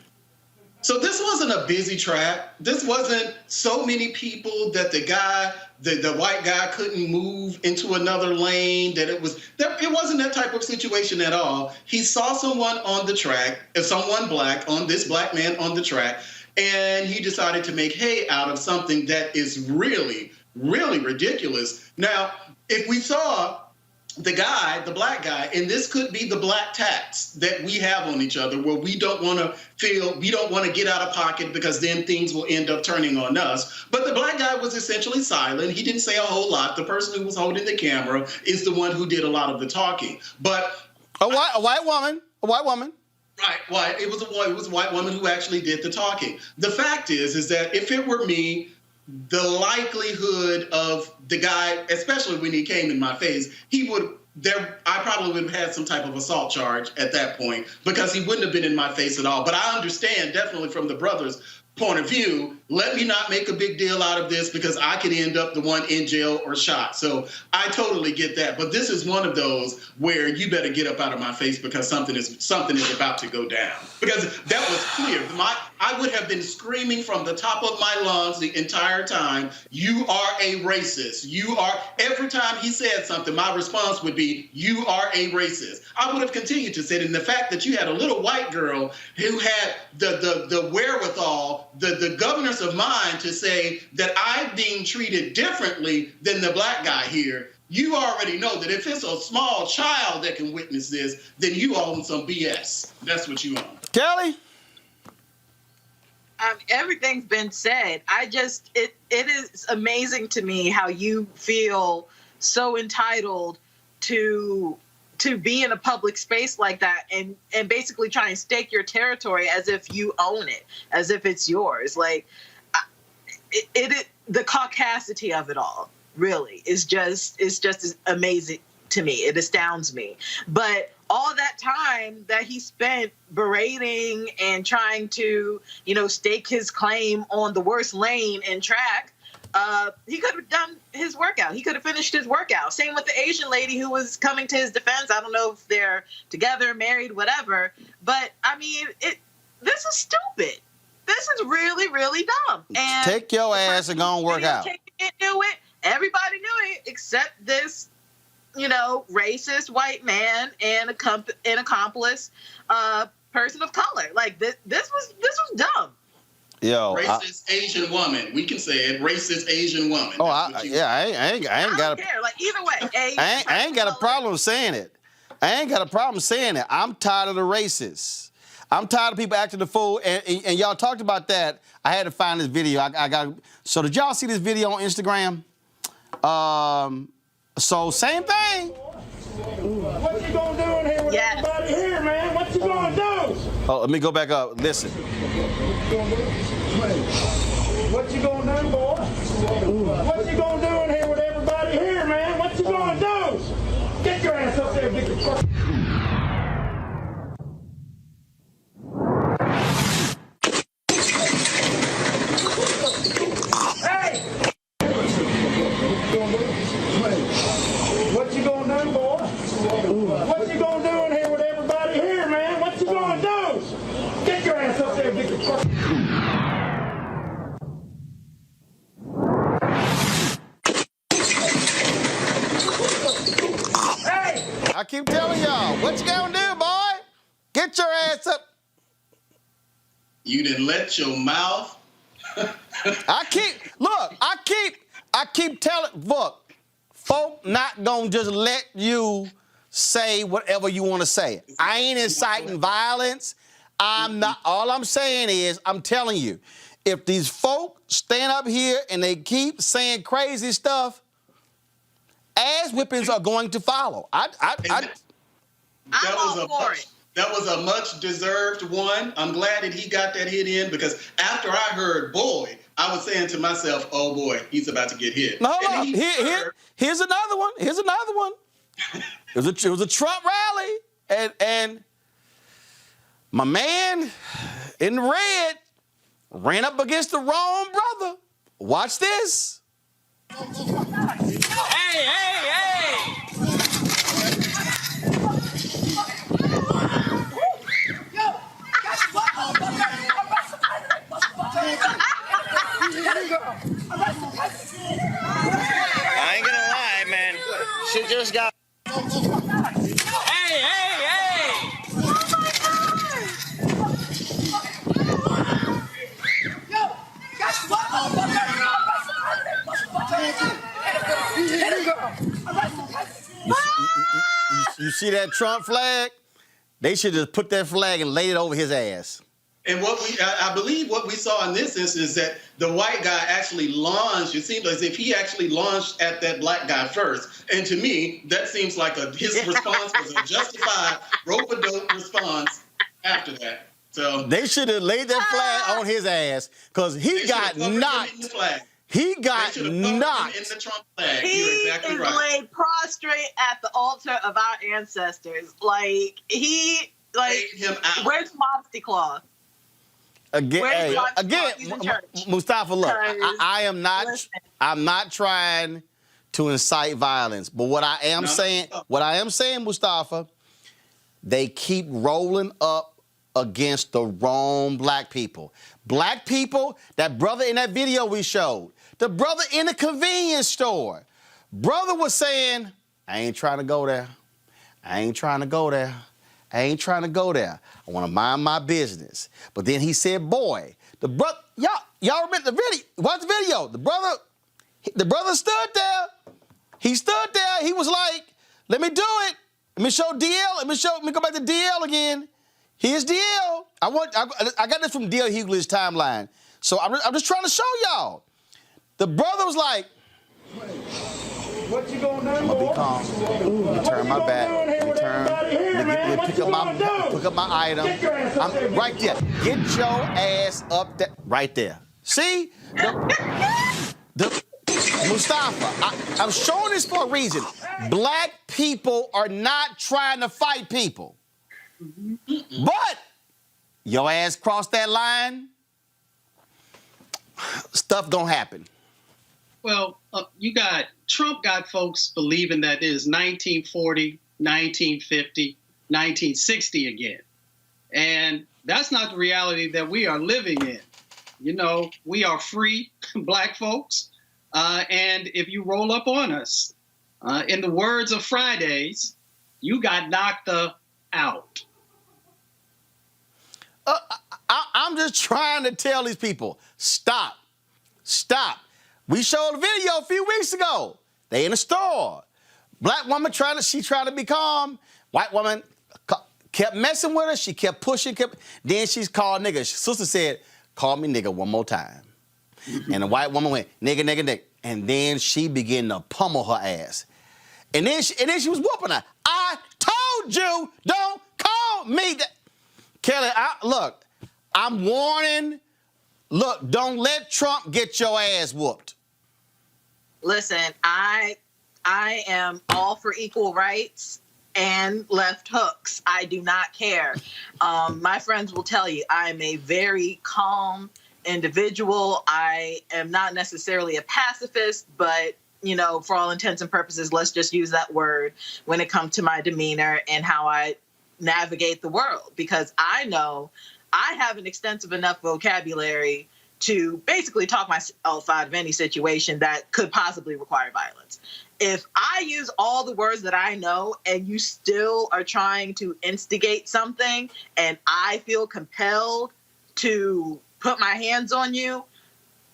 [SPEAKER 5] So this wasn't a busy track. This wasn't so many people that the white guy couldn't move into another lane, it wasn't that type of situation at all. He saw someone on the track, someone black, this black man on the track, and he decided to make hay out of something that is really, really ridiculous. Now, if we saw the black guy, and this could be the black tax that we have on each other, where we don't want to get out of pocket because then things will end up turning on us. But the black guy was essentially silent. He didn't say a whole lot. The person who was holding the camera is the one who did a lot of the talking. But
[SPEAKER 1] a white woman.
[SPEAKER 5] Right. It was a white woman who actually did the talking. The fact is that if it were me, the likelihood of the guy, especially when he came in my face, I probably would have had some type of assault charge at that point because he wouldn't have been in my face at all. But I understand definitely from the brother's point of view, let me not make a big deal out of this because I could end up the one in jail or shot. So I totally get that. But this is one of those where you better get up out of my face because something is about to go down. Because that was clear. I would have been screaming from the top of my lungs the entire time, you are a racist. Every time he said something, my response would be, you are a racist. I would have continued to say it. And the fact that you had a little white girl who had the wherewithal, the governance of mind to say that I'm being treated differently than the black guy here, you already know that if it's a small child that can witness this, then you own some BS. That's what you own.
[SPEAKER 1] Kelly?
[SPEAKER 4] Everything's been said. It is amazing to me how you feel so entitled to to be in a public space like that and basically try and stake your territory as if you own it, as if it's yours. Like, the caucasity of it all really is just amazing to me. It astounds me. But all that time that he spent berating and trying to, stake his claim on the worst lane in track, he could have done his workout. He could have finished his workout. Same with the Asian lady who was coming to his defense. I don't know if they're together, married, whatever. But, I mean, this is stupid. This is really, really dumb. And
[SPEAKER 1] take your ass and go and work out.
[SPEAKER 4] Knew it. Everybody knew it except this, racist white man and an accomplice person of color. Like, this was dumb.
[SPEAKER 1] Yo,
[SPEAKER 5] racist Asian woman. We can say it. Racist Asian woman.
[SPEAKER 1] Oh, I ain't got
[SPEAKER 4] care. Like, either way,
[SPEAKER 1] I ain't got a problem saying it. I ain't got a problem saying it. I'm tired of the racists. I'm tired of people acting the fool. And y'all talked about that. I had to find this video. So did y'all see this video on Instagram? So same thing.
[SPEAKER 18] What you gonna do in here with everybody here, man? What you gonna do?
[SPEAKER 1] Oh, let me go back up. Listen.
[SPEAKER 18] What you gonna do, boy? What you gonna do in here with everybody here, man? What you gonna do? Get your ass up there and get the fuck. Hey! What you gonna do, boy? What you gonna do in here with everybody here, man? What you gonna do? Get your ass up there and get the fuck.
[SPEAKER 1] I keep telling y'all, what you gonna do, boy? Get your ass up.
[SPEAKER 5] You didn't let your mouth.
[SPEAKER 1] I keep telling, look, folk not gonna just let you say whatever you want to say. I ain't inciting violence. I'm not. All I'm saying is, I'm telling you, if these folk stand up here and they keep saying crazy stuff, ass whippings are going to follow.
[SPEAKER 5] That was a much deserved one. I'm glad that he got that hit in, because after I heard boy, I was saying to myself, oh boy, he's about to get hit.
[SPEAKER 1] No, here's another one. Here's another one. It was a Trump rally, and my man in the red ran up against the wrong brother. Watch this.
[SPEAKER 13] Hey! I ain't gonna lie, man. She just got. Hey!
[SPEAKER 1] You see that Trump flag? They should just put that flag and lay it over his ass.
[SPEAKER 5] And I believe what we saw in this instance is that the white guy actually lunged. It seemed as if he actually lunged at that black guy first. And to me, that seems like his response was a justified rope-a-dope response after that. So
[SPEAKER 1] they should have laid that flag on his ass, because he got knocked. He got knocked.
[SPEAKER 5] In the Trump flag.
[SPEAKER 4] He
[SPEAKER 5] You're exactly
[SPEAKER 4] is
[SPEAKER 5] right.
[SPEAKER 4] laid prostrate at the altar of our ancestors. Where's Modesty Clause?
[SPEAKER 1] Again, Mustafa, look, I am not.
[SPEAKER 4] Listen.
[SPEAKER 1] I'm not trying to incite violence, but what I am saying, Mustafa, they keep rolling up against the wrong black people. Black people, that brother in that video we showed, the brother in the convenience store, brother was saying, I ain't trying to go there. I ain't trying to go there. I ain't trying to go there. I want to mind my business. But then he said, boy, the brother, y'all remember the video? Watch the video. The brother stood there. He stood there. He was like, let me do it. Let me show DL. Let me go back to DL again. Here's DL. I got this from DL Hughley's timeline. So I'm just trying to show y'all. The brother was like,
[SPEAKER 18] What you gonna do,
[SPEAKER 1] I'm gonna be calm. Turn my back. Pick up my item. I'm right there. Get your ass up there. Right there. See? Mustafa, I'm showing this for a reason. Black people are not trying to fight people. But your ass crossed that line, stuff gonna happen.
[SPEAKER 3] Well, Trump got folks believing that it is 1940, 1950, 1960 again. And that's not the reality that we are living in. You know, we are free black folks. And if you roll up on us, in the words of Fridays, you got knocked out.
[SPEAKER 1] I'm just trying to tell these people, stop. We showed a video a few weeks ago. They in a store. Black woman trying to be calm. White woman kept messing with her. She kept pushing. Then she's called nigga. Sister said, call me nigga one more time. And the white woman went, nigga. And then she began to pummel her ass. And then she was whooping her. I told you, don't call me that. Kelly, look, I'm warning. Look, don't let Trump get your ass whooped.
[SPEAKER 4] Listen, I am all for equal rights and left hooks. I do not care. My friends will tell you I'm a very calm individual. I am not necessarily a pacifist, but, you know, for all intents and purposes, let's just use that word when it comes to my demeanor and how I navigate the world, because I know I have an extensive enough vocabulary to basically talk myself out of any situation that could possibly require violence. If I use all the words that I know and you still are trying to instigate something and I feel compelled to put my hands on you,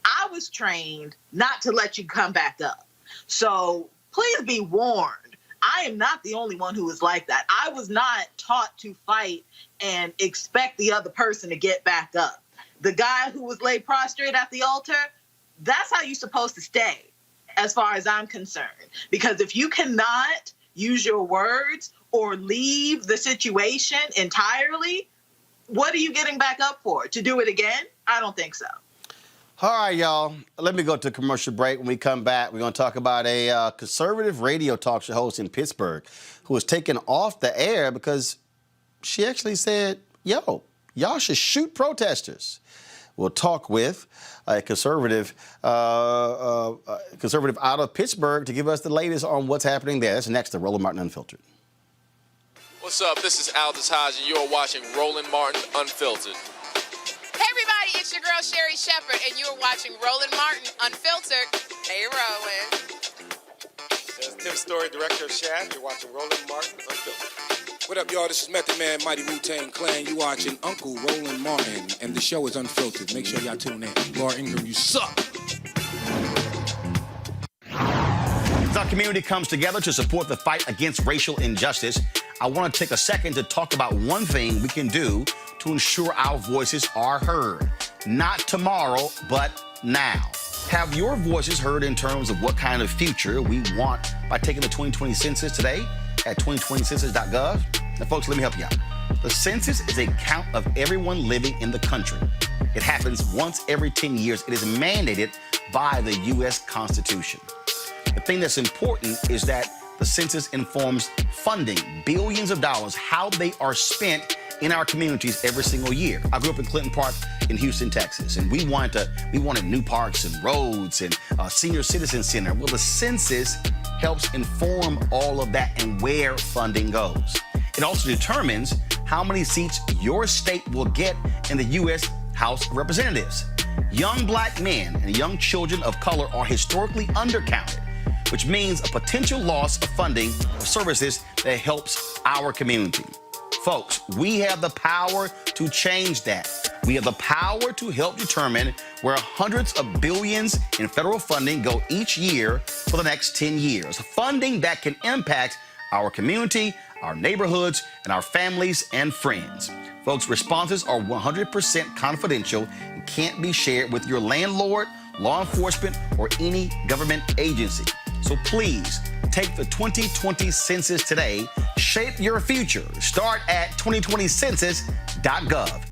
[SPEAKER 4] I was trained not to let you come back up. So please be warned. I am not the only one who is like that. I was not taught to fight and expect the other person to get back up. The guy who was laid prostrate at the altar, that's how you're supposed to stay, as far as I'm concerned. Because if you cannot use your words or leave the situation entirely, what are you getting back up for? To do it again? I don't think so.
[SPEAKER 1] All right, y'all. Let me go to a commercial break. When we come back, we're going to talk about a conservative radio talk show host in Pittsburgh who was taken off the air because she actually said, yo, y'all should shoot protesters. We'll talk with a conservative out of Pittsburgh to give us the latest on what's happening there. That's next to Roland Martin Unfiltered.
[SPEAKER 19] What's up? This is Aldous Hodge, and you're watching Roland Martin Unfiltered.
[SPEAKER 20] Hey, everybody, it's your girl, Sherry Shepherd, and you're watching Roland Martin Unfiltered. Hey, Roland.
[SPEAKER 21] This is Tim Story, director of Shaft. You're watching Roland Martin Unfiltered.
[SPEAKER 22] What up, y'all? This is Method Man, Mighty Wu-Tang Clan. You watching Uncle Roland Martin, and the show is Unfiltered. Make sure y'all tune in. Laura Ingram, you suck.
[SPEAKER 1] As our community comes together to support the fight against racial injustice, I want to take a second to talk about one thing we can do to ensure our voices are heard. Not tomorrow, but now. Have your voices heard in terms of what kind of future we want by taking the 2020 census today at 2020census.gov? Now, folks, let me help you out. The census is a count of everyone living in the country. It happens once every 10 years. It is mandated by the U.S. Constitution. The thing that's important is that the census informs funding, billions of dollars, how they are spent in our communities every single year. I grew up in Clinton Park in Houston, Texas, and we wanted new parks and roads and a senior citizen center. Well, the census helps inform all of that and where funding goes. It also determines how many seats your state will get in the U.S. House of Representatives. Young black men and young children of color are historically undercounted, which means a potential loss of funding of services that helps our community. Folks, we have the power to change that. We have the power to help determine where hundreds of billions in federal funding go each year for the next 10 years. Funding that can impact our community, our neighborhoods, and our families and friends. Folks, responses are 100% confidential and can't be shared with your landlord, law enforcement, or any government agency. So please take the 2020 census today. Shape your future. Start at 2020census.gov.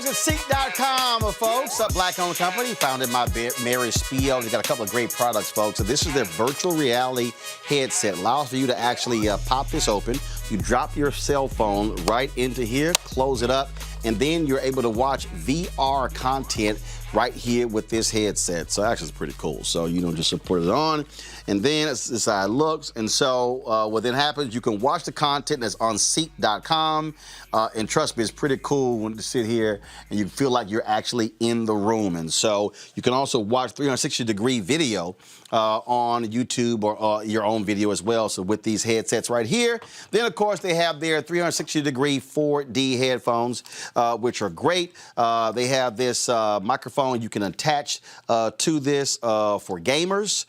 [SPEAKER 1] Seek.com, folks, a black-owned company founded by Mary Spiel. They got a couple of great products, folks. So this is their virtual reality headset. Allows for you to actually pop this open. You drop your cell phone right into here, close it up, and then you're able to watch VR content right here with this headset. So actually it's pretty cool. So you don't just put it on, and then this is how it looks. And so what then happens, you can watch the content that's on Seek.com. And trust me, it's pretty cool when you sit here and you feel like you're actually in the room. And so you can also watch 360-degree video on YouTube or your own video as well. So with these headsets right here, then of course they have their 360-degree 4D headphones, which are great. They have this microphone you can attach to this for gamers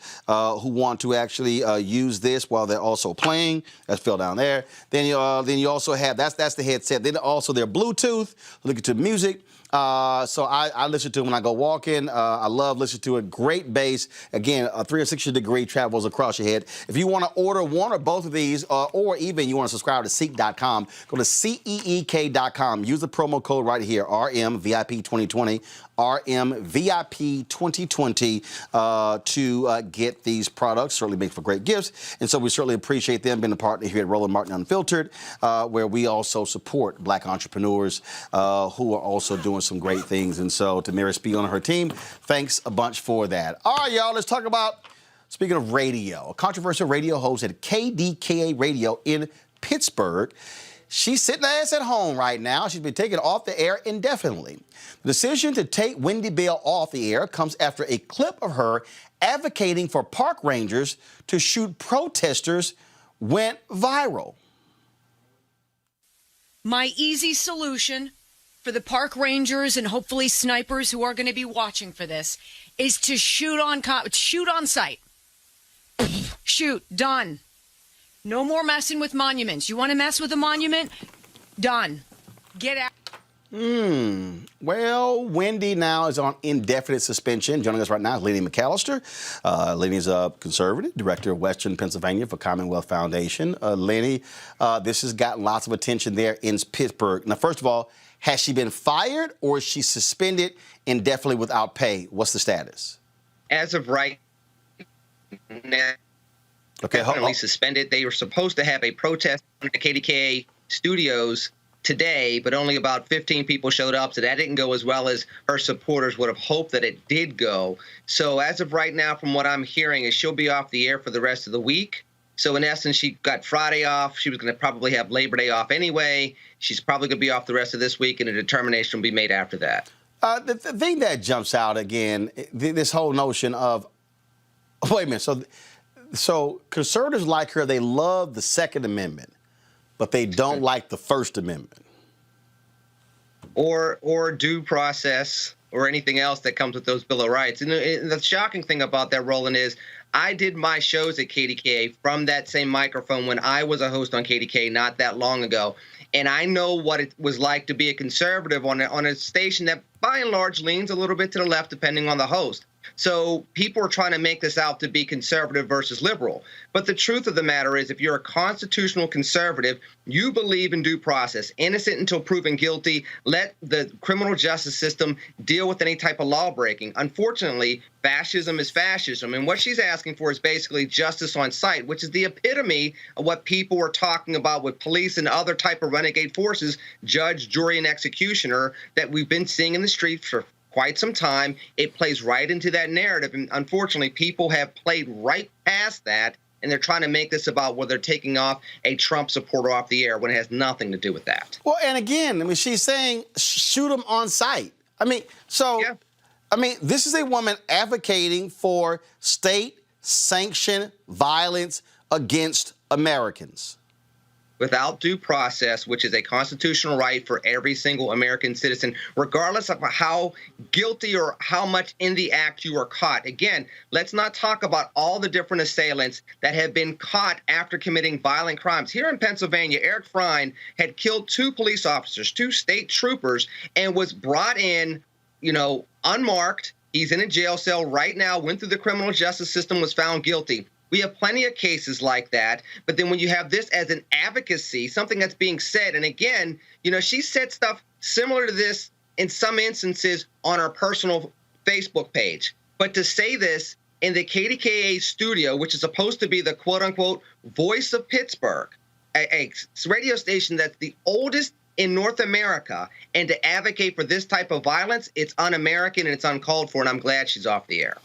[SPEAKER 1] who want to actually use this while they're also playing. That's fell down there. Then you also have that's the headset. Then also their Bluetooth, looking to music. So I listen to it when I go walking. I love listening to it. Great bass. Again, a 360-degree travels across your head. If you want to order one or both of these, or even you want to subscribe to Seek.com, go to CEEK.com. Use the promo code right here, RMVIP2020. RMVIP2020 to get these products. Certainly make for great gifts. And so we certainly appreciate them being a partner here at Roland Martin Unfiltered, where we also support black entrepreneurs who are also doing some great things. And so to Mary Spiel and her team, thanks a bunch for that. All right, y'all, let's talk about, speaking of radio, a controversial radio host at KDKA Radio in Pittsburgh. She's sitting her ass at home right now. She's been taken off the air indefinitely. The decision to take Wendy Bell off the air comes after a clip of her advocating for park rangers to shoot protesters went viral.
[SPEAKER 2] My easy solution for the park rangers and hopefully snipers who are going to be watching for this is to shoot on sight. Shoot, done. No more messing with monuments. You want to mess with a monument? Done. Get out.
[SPEAKER 1] Well, Wendy now is on indefinite suspension. Joining us right now is Lenny McAllister. Lenny's a conservative, director of Western Pennsylvania for Commonwealth Foundation. Lenny, this has gotten lots of attention there in Pittsburgh. Now, first of all, has she been fired or is she suspended indefinitely without pay? What's the status?
[SPEAKER 6] As of right now, definitely suspended. They were supposed to have a protest in the KDKA studios today, but only about 15 people showed up, so that didn't go as well as her supporters would have hoped that it did go. So as of right now, from what I'm hearing, is she'll be off the air for the rest of the week. So in essence, she got Friday off. She was going to probably have Labor Day off anyway. She's probably going to be off the rest of this week, and a determination will be made after that.
[SPEAKER 1] The thing that jumps out again, this whole notion of, wait a minute, so conservatives like her, they love the Second Amendment, but they don't like the First Amendment.
[SPEAKER 6] Or due process or anything else that comes with those Bill of Rights. And the shocking thing about that, Roland, is I did my shows at KDKA from that same microphone when I was a host on KDKA not that long ago. And I know what it was like to be a conservative on a station that by and large leans a little bit to the left depending on the host. So people are trying to make this out to be conservative versus liberal. But the truth of the matter is, if you're a constitutional conservative, you believe in due process, innocent until proven guilty. Let the criminal justice system deal with any type of law breaking. Unfortunately, fascism is fascism. And what she's asking for is basically justice on sight, which is the epitome of what people were talking about with police and other type of renegade forces, judge, jury, and executioner that we've been seeing in the streets for quite some time. It plays right into that narrative. And unfortunately, people have played right past that, and they're trying to make this about whether they're taking off a Trump supporter off the air when it has nothing to do with that.
[SPEAKER 1] Well, and again, I mean, she's saying shoot them on sight. I mean, this is a woman advocating for state-sanctioned violence against Americans.
[SPEAKER 6] without due process, which is a constitutional right for every single American citizen, regardless of how guilty or how much in the act you are caught. Again, let's not talk about all the different assailants that have been caught after committing violent crimes. Here in Pennsylvania, Eric Frein had killed 2 police officers, 2 state troopers, and was brought in, unmarked. He's in a jail cell right now, went through the criminal justice system, was found guilty. We have plenty of cases like that. But then when you have this as an advocacy, something that's being said, and again, she said stuff similar to this in some instances on her personal Facebook page. But to say this in the KDKA studio, which is supposed to be the quote unquote voice of Pittsburgh, a radio station that's the oldest in North America, and to advocate for this type of violence, it's un-American and it's uncalled for, and I'm glad she's off the air.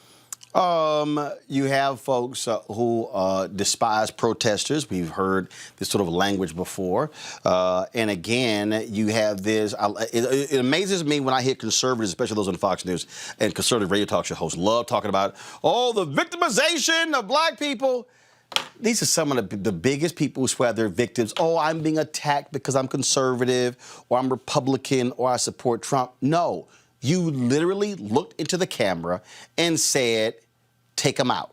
[SPEAKER 1] You have folks who despise protesters. We've heard this sort of language before. And again, you have this. It amazes me when I hear conservatives, especially those on Fox News and conservative radio talk show hosts, love talking about, the victimization of black people. These are some of the biggest people who swear they're victims. I'm being attacked because I'm conservative or I'm Republican or I support Trump. No, you literally looked into the camera and said, take them out.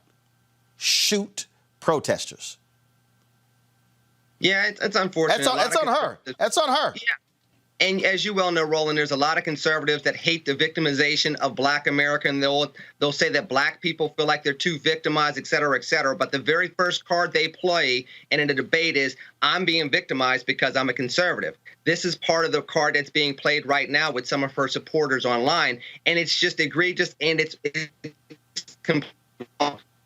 [SPEAKER 1] Shoot protesters.
[SPEAKER 6] Yeah, it's unfortunate.
[SPEAKER 1] That's on her. That's on her.
[SPEAKER 6] Yeah. And as you well know, Roland, there's a lot of conservatives that hate the victimization of black America, and they'll say that black people feel like they're too victimized, et cetera, et cetera. But the very first card they play in a debate is, I'm being victimized because I'm a conservative. This is part of the card that's being played right now with some of her supporters online, and it's just egregious, and it's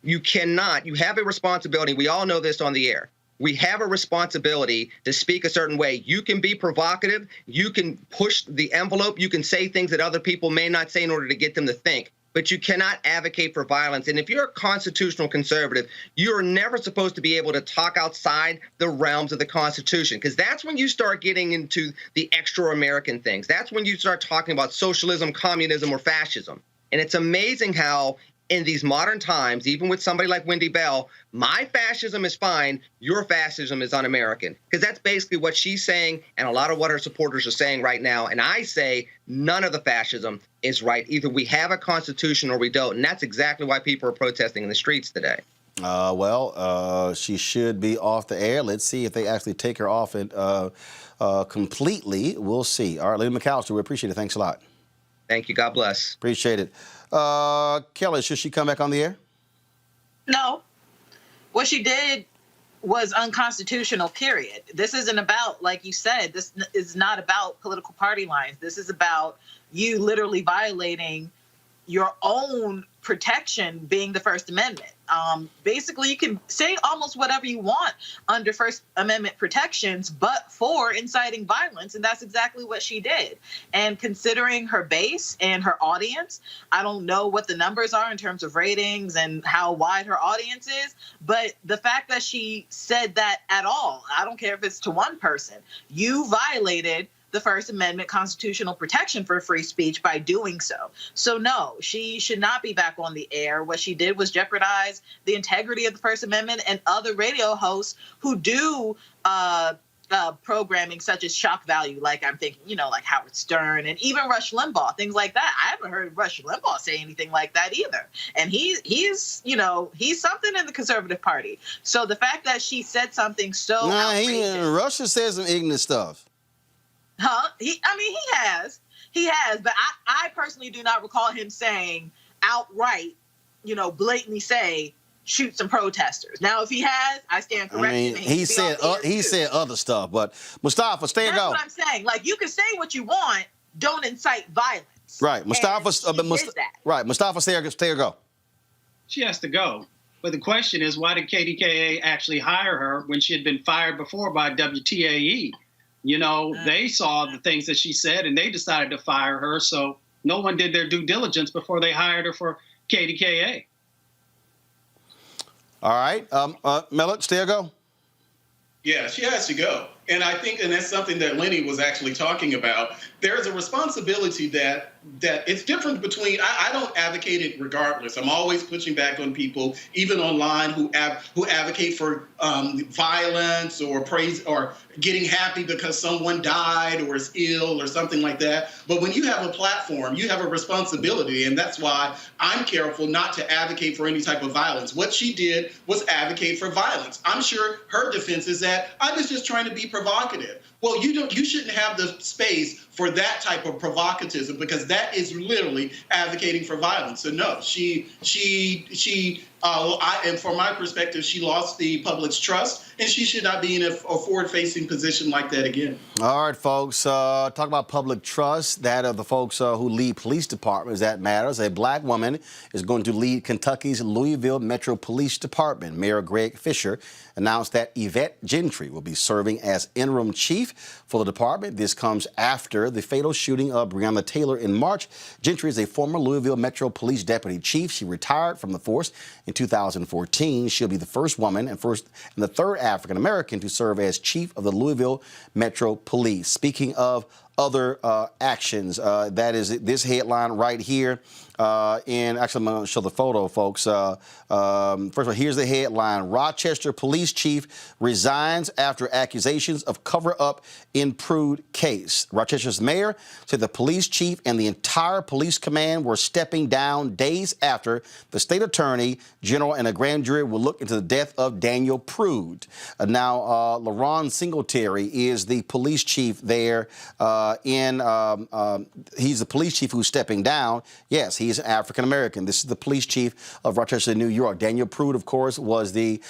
[SPEAKER 6] you have a responsibility. We all know this on the air. We have a responsibility to speak a certain way. You can be provocative. You can push the envelope. You can say things that other people may not say in order to get them to think. But you cannot advocate for violence. And if you're a constitutional conservative, you're never supposed to be able to talk outside the realms of the Constitution, because that's when you start getting into the extra-American things. That's when you start talking about socialism, communism, or fascism. And it's amazing how in these modern times, even with somebody like Wendy Bell, my fascism is fine, your fascism is un-American. Because that's basically what she's saying, and a lot of what her supporters are saying right now. And I say none of the fascism is right. Either we have a constitution or we don't. And that's exactly why people are protesting in the streets today.
[SPEAKER 1] She should be off the air. Let's see if they actually take her off it completely. We'll see. All right, Lynn McAllister, we appreciate it. Thanks a lot.
[SPEAKER 6] Thank you. God bless.
[SPEAKER 1] Appreciate it. Kelly, should she come back on the air?
[SPEAKER 4] No. What she did was unconstitutional, period. This isn't about, like you said, this is not about political party lines. This is about you literally violating your own protection, being the First Amendment. Basically, you can say almost whatever you want under First Amendment protections, but for inciting violence, and that's exactly what she did. And considering her base and her audience, I don't know what the numbers are in terms of ratings and how wide her audience is, but the fact that she said that at all, I don't care if it's to one person, you violated the First Amendment constitutional protection for free speech by doing so. So no, she should not be back on the air. What she did was jeopardize the integrity of the First Amendment and other radio hosts who do programming such as shock value, like I'm thinking, like Howard Stern and even Rush Limbaugh, things like that. I haven't heard Rush Limbaugh say anything like that either. And he's something in the conservative party. So the fact that she said something so outrageous.
[SPEAKER 1] Rush says some ignorant stuff.
[SPEAKER 4] Huh? He has, but I personally do not recall him saying outright, blatantly say, shoot some protesters. Now, if he has, I stand corrected.
[SPEAKER 1] He said other stuff, but Mustafa, stay and go.
[SPEAKER 4] That's what I'm saying. Like, you can say what you want, don't incite violence.
[SPEAKER 1] Right, Mustafa. Mustafa, stay or go.
[SPEAKER 3] She has to go. But the question is, why did KDKA actually hire her when she had been fired before by WTAE? They saw the things that she said, and they decided to fire her. So no one did their due diligence before they hired her for KDKA.
[SPEAKER 1] All right. Millet, stay or go?
[SPEAKER 5] Yeah, she has to go. And I think, and that's something that Lenny was actually talking about, there's a responsibility that it's different between. I don't advocate it regardless. I'm always pushing back on people, even online, who advocate for violence or praise or getting happy because someone died or is ill or something like that. But when you have a platform, you have a responsibility, and that's why I'm careful not to advocate for any type of violence. What she did was advocate for violence. I'm sure her defense is that I was just trying to be provocative. Well, you shouldn't have the space for that type of provocativism, because that is literally advocating for violence. So no, and from my perspective, she lost the public's trust, and she should not be in a forward-facing position like that again.
[SPEAKER 1] All right, folks, talk about public trust, that of the folks who lead police departments, that matters. A black woman is going to lead Kentucky's Louisville Metro Police Department. Mayor Greg Fisher announced that Yvette Gentry will be serving as interim chief for the department. This comes after the fatal shooting of Breonna Taylor in March. Gentry is a former Louisville Metro Police deputy chief. She retired from the force in 2014. She'll be the first woman and the third African-American to serve as chief of the Louisville Metro Police. Speaking of other actions, that is this headline right here. And actually, I'm going to show the photo, folks. First of all, here's the headline. Rochester police chief resigns after accusations of cover-up in Prude case. Rochester's mayor said the police chief and the entire police command were stepping down days after the state attorney general and a grand jury will look into the death of Daniel Prude. Now, LaRon Singletary is the police chief there. He's the police chief who's stepping down. Yes, he's African-American. This is the police chief of Rochester, New York. Daniel Prude, of course, was the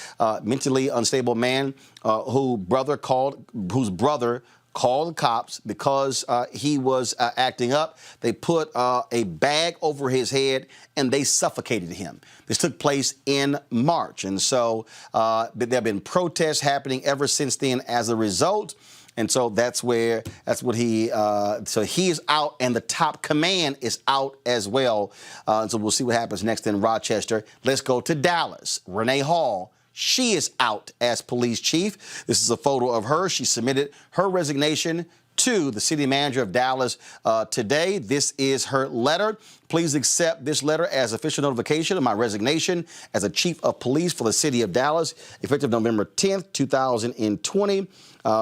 [SPEAKER 1] mentally unstable man whose brother called the cops because he was acting up. They put a bag over his head and they suffocated him. This took place in March. And so there have been protests happening ever since then as a result. And so so he is out, and the top command is out as well. So we'll see what happens next in Rochester. Let's go to Dallas. Renee Hall, she is out as police chief. This is a photo of her. She submitted her resignation to the city manager of Dallas today. This is her letter. Please accept this letter as official notification of my resignation as a chief of police for the city of Dallas, effective November 10th, 2020.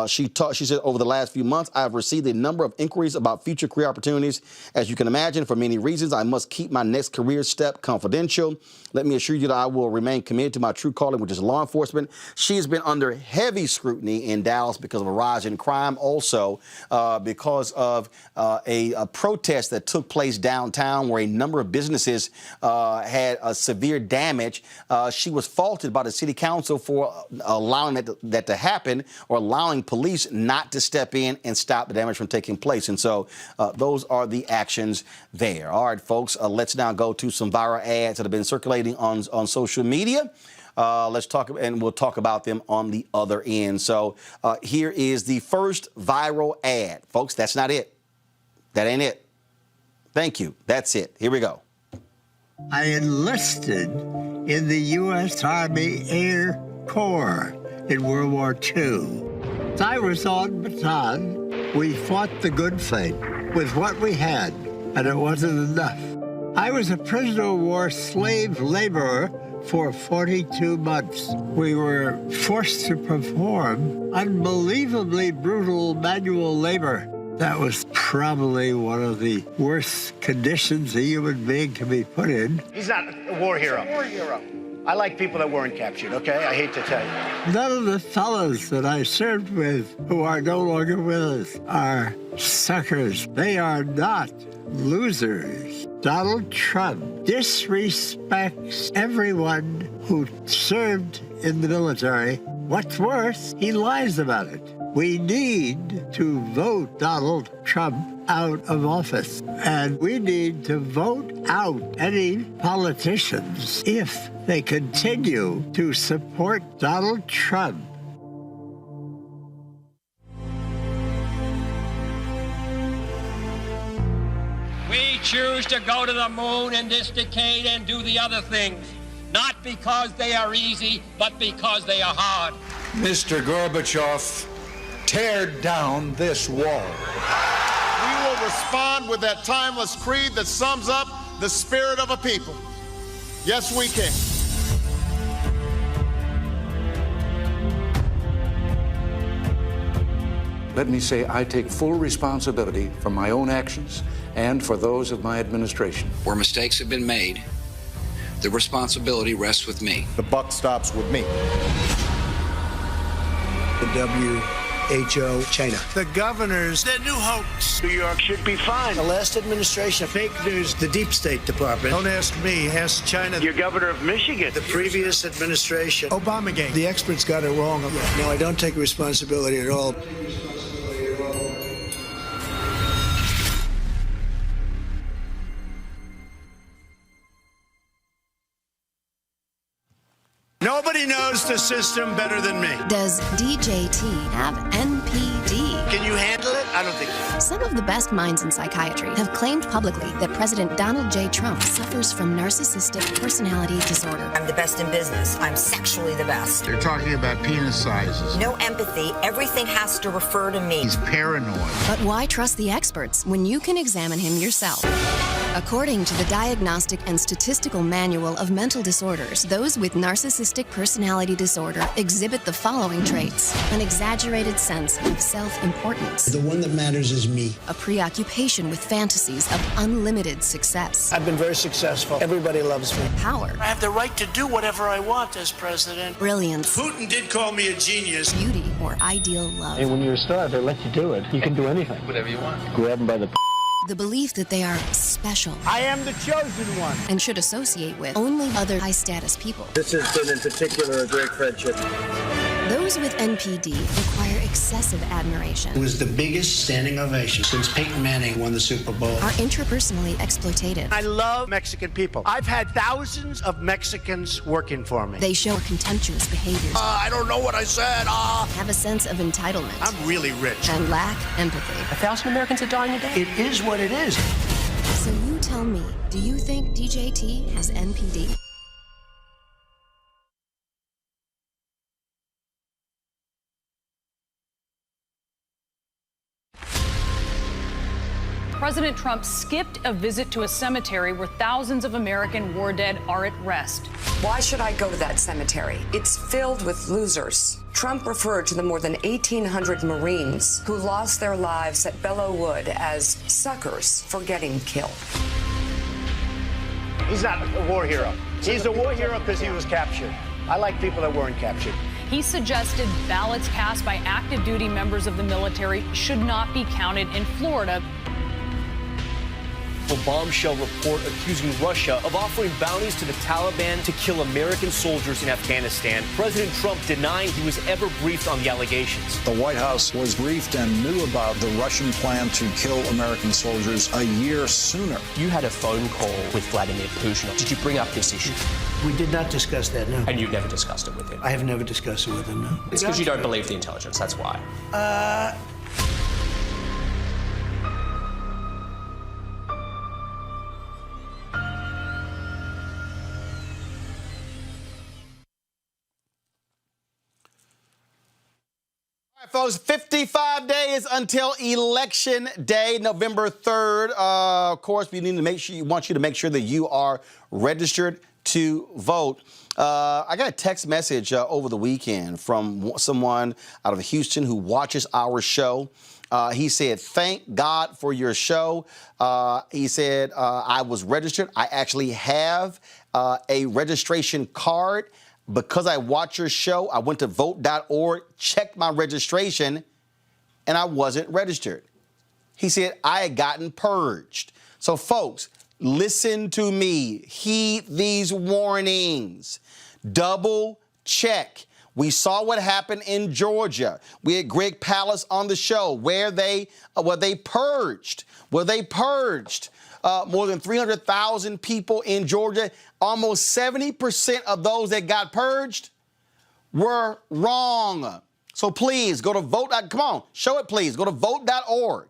[SPEAKER 1] She said, over the last few months, I have received a number of inquiries about future career opportunities. As you can imagine, for many reasons, I must keep my next career step confidential. Let me assure you that I will remain committed to my true calling, which is law enforcement. She has been under heavy scrutiny in Dallas because of a rise in crime, also because of a protest that took place downtown where a number of businesses had severe damage. She was faulted by the city council for allowing that to happen, or allowing police not to step in and stop the damage from taking place. And so those are the actions there. All right, folks, let's now go to some viral ads that have been circulating on social media. Let's talk, and we'll talk about them on the other end. So here is the first viral ad. Folks, that's not it. That ain't it. Thank you. That's it. Here we go.
[SPEAKER 7] I enlisted in the U.S. Army Air Corps in World War II. I was on Bataan. We fought the good fight with what we had, and it wasn't enough. I was a prisoner of war slave laborer for 42 months. We were forced to perform unbelievably brutal manual labor. That was probably one of the worst conditions a human being can be put in.
[SPEAKER 8] He's not a war hero. He's a war hero. I like people that weren't captured, okay? I hate to tell you.
[SPEAKER 7] None of the fellows that I served with who are no longer with us are suckers. They are not losers. Donald Trump disrespects everyone who served in the military. What's worse, he lies about it. We need to vote Donald Trump out of office. And we need to vote out any politicians if they continue to support Donald Trump.
[SPEAKER 23] We choose to go to the moon in this decade and do the other things, not because they are easy, but because they are hard.
[SPEAKER 24] Mr. Gorbachev, tear down this wall.
[SPEAKER 23] We
[SPEAKER 9] will respond with that timeless creed that sums up the spirit of a people. Yes, we can.
[SPEAKER 10] Let me say I take full responsibility for my own actions and for those of my administration.
[SPEAKER 11] Where mistakes have been made, the responsibility rests with me.
[SPEAKER 9] The buck stops with me.
[SPEAKER 24] The WHO, China.
[SPEAKER 25] The governors, their new hoax.
[SPEAKER 24] New York should be fine.
[SPEAKER 25] The last administration, fake news, the deep state department. Don't ask me, ask China.
[SPEAKER 24] Your governor of Michigan.
[SPEAKER 25] The previous administration, Obamagate. The experts got it wrong. No, I don't take responsibility at all. Nobody knows the system better than me.
[SPEAKER 26] Does DJT have NPD?
[SPEAKER 25] Can you handle it? I don't think so.
[SPEAKER 26] Some of the best minds in psychiatry have claimed publicly that President Donald J. Trump suffers from narcissistic personality disorder.
[SPEAKER 27] I'm the best in business. I'm sexually the best.
[SPEAKER 9] They're talking about penis sizes.
[SPEAKER 27] No empathy. Everything has to refer to me.
[SPEAKER 9] He's paranoid.
[SPEAKER 26] But why trust the experts when you can examine him yourself? According to the Diagnostic and Statistical Manual of Mental Disorders, those with narcissistic personality disorder exhibit the following traits: an exaggerated sense of self-importance,
[SPEAKER 25] The one that matters is me.
[SPEAKER 26] a preoccupation with fantasies of unlimited success,
[SPEAKER 25] I've been very successful. Everybody loves me.
[SPEAKER 26] power,
[SPEAKER 25] I have the right to do whatever I want as president.
[SPEAKER 26] brilliance,
[SPEAKER 25] Putin did call me a genius.
[SPEAKER 26] beauty, or ideal love.
[SPEAKER 24] And when you're a star, they let you do it. You can do anything.
[SPEAKER 19] Whatever you want.
[SPEAKER 24] Grab them by the
[SPEAKER 26] The belief that they are special
[SPEAKER 25] I am the chosen one.
[SPEAKER 26] and should associate with only other high-status people.
[SPEAKER 24] This has been in particular a great friendship.
[SPEAKER 26] Those with NPD require excessive admiration,
[SPEAKER 25] It was the biggest standing ovation since Peyton Manning won the Super Bowl.
[SPEAKER 26] are interpersonally exploitative.
[SPEAKER 25] I love Mexican people. I've had thousands of Mexicans working for me.
[SPEAKER 26] They show contemptuous behaviors,
[SPEAKER 25] I don't know what I said.
[SPEAKER 26] have a sense of entitlement,
[SPEAKER 25] I'm really rich.
[SPEAKER 26] and lack empathy.
[SPEAKER 27] 1,000 Americans are dying a day.
[SPEAKER 25] It is what it is.
[SPEAKER 26] So you tell me, do you think DJT has NPD?
[SPEAKER 28] President Trump skipped a visit to a cemetery where thousands of American war dead are at rest.
[SPEAKER 29] Why should I go to that cemetery? It's filled with losers. Trump referred to the more than 1,800 Marines who lost their lives at Belleau Wood as suckers for getting killed.
[SPEAKER 8] He's not a war hero. He's a war hero because he was captured. I like people that weren't captured.
[SPEAKER 28] He suggested ballots cast by active duty members of the military should not be counted in Florida.
[SPEAKER 30] A bombshell report accusing Russia of offering bounties to the Taliban to kill American soldiers in Afghanistan. President Trump denying he was ever briefed on the allegations.
[SPEAKER 31] The White House was briefed and knew about the Russian plan to kill American soldiers a year sooner.
[SPEAKER 32] You had a phone call with Vladimir Putin. Did you bring up this issue?
[SPEAKER 25] We did not discuss that, no.
[SPEAKER 32] And you've never discussed it with him?
[SPEAKER 25] I have never discussed it with him, no.
[SPEAKER 32] It's because you don't believe the intelligence, that's why.
[SPEAKER 1] Folks, 55 days until Election Day, November 3rd. Of course, we need to want you to make sure that you are registered to vote. I got a text message over the weekend from someone out of Houston who watches our show. He said, "Thank God for your show." He said, "I was registered. I actually have a registration card. Because I watch your show, I went to vote.org, checked my registration, and I wasn't registered." He said, "I had gotten purged." So, folks, listen to me. Heed these warnings. Double check. We saw what happened in Georgia. We had Greg Palast on the show where they purged. More than 300,000 people in Georgia. Almost 70% of those that got purged were wrong. So please go to vote. Come on, show it, please. Go to vote.org.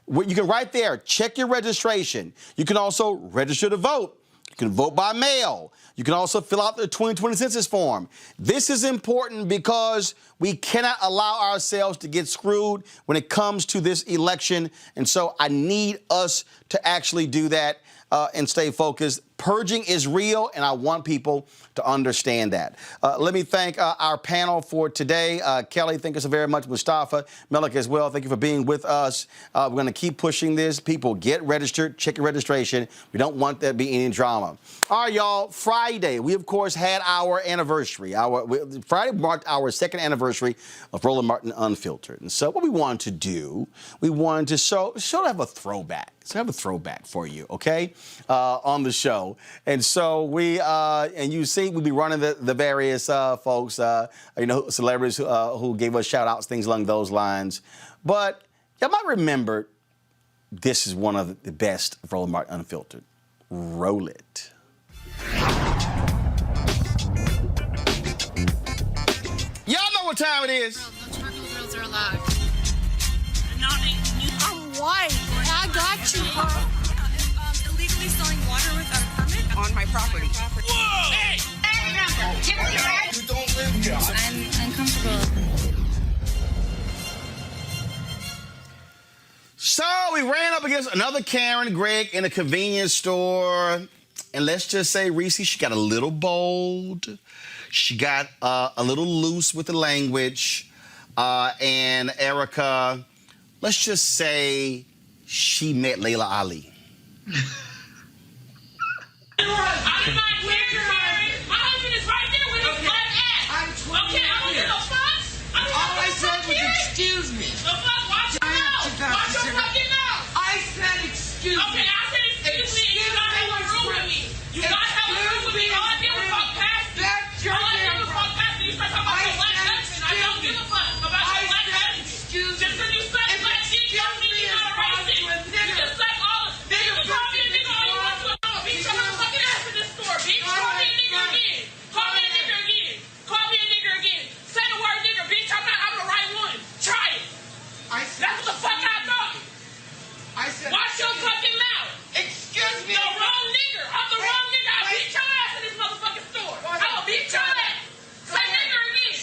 [SPEAKER 1] You can right there check your registration. You can also register to vote. can vote by mail. You can also fill out the 2020 census form. This is important because we cannot allow ourselves to get screwed when it comes to this election. And so I need us to actually do that and stay focused. Purging is real, and I want people to understand that. Let me thank our panel for today. Kelly, thank you so very much. Mustafa, Melik as well, thank you for being with us. We're going to keep pushing this. People, get registered, check your registration. We don't want there to be any drama. All right, y'all, Friday, we, of course, had our anniversary. Friday marked our second anniversary of Roland Martin Unfiltered. And so what we wanted to do, we wanted to have a throwback. So have a throwback for you, okay, on the show. And so and you see, we'll be running the various folks, celebrities who gave us shout outs, things along those lines. But y'all might remember this is one of the best of Roland Martin Unfiltered. Roll it. Y'all know what time it is.
[SPEAKER 2] No charcoal grills are allowed. I'm white. I got you, bro. Illegally selling water without a permit on my property. Whoa! Hey! You don't live here. I'm uncomfortable.
[SPEAKER 1] So we ran up against another Karen Gregg in a convenience store. And let's just say, Reese, she got a little bold. She got a little loose with the language. And Erica, let's just say she met Layla Ali.
[SPEAKER 2] I'm not here, Karen. My husband is right there with his black ass. Okay, I don't give no fucks. All I said was excuse me. The fuck? Watch your mouth. Watch your fucking mouth. I said excuse me. Okay, I said excuse me. You gotta have a room with me. You gotta have a room with me. All I give a fuck past you. All I give a fuck past you. You start talking about your black husband. I don't give a fuck about your black husband. Just because you suck black dick don't mean you're not a racist. You just suck all of it. You can call me a nigga all you want to. Bitch, I'm not fucking ass in this store, bitch. Call me a nigga again. Call me a nigga again. Call me a nigga again. Say the word nigga, bitch. I'm the right one. Try it. That's what the fuck I thought. Watch your fucking mouth. Excuse me. The wrong nigga. I'm the wrong nigga. I'll beat your ass in this motherfucking store. I'll beat your ass. Say nigga again.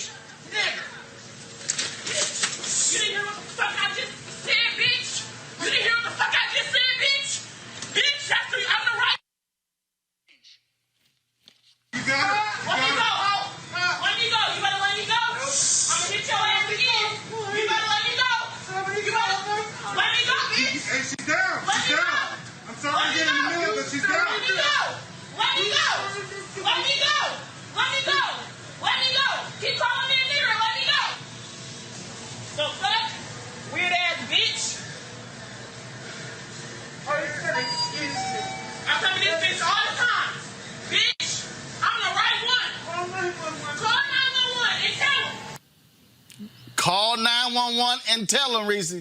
[SPEAKER 2] Nigga. You didn't hear what the fuck I just said, bitch? You didn't hear what the fuck I just said, bitch? Bitch, that's the, I'm the right. You got it. Let me go. Let me go. You better let me go. I'm gonna hit your ass again. You better let me go. You better let me go, bitch.
[SPEAKER 6] Hey, she's down. She's down. I'm sorry to get in the middle, but she's down.
[SPEAKER 2] Let me go. Let me go. Let me go. Let me go. Let me go. Keep calling me a nigger and let me go. So fuck, weird ass bitch. Excuse me. I come to this bitch all the time. Bitch, I'm the right one. Call 911 and tell them.
[SPEAKER 1] Call 911 and tell them, Reese.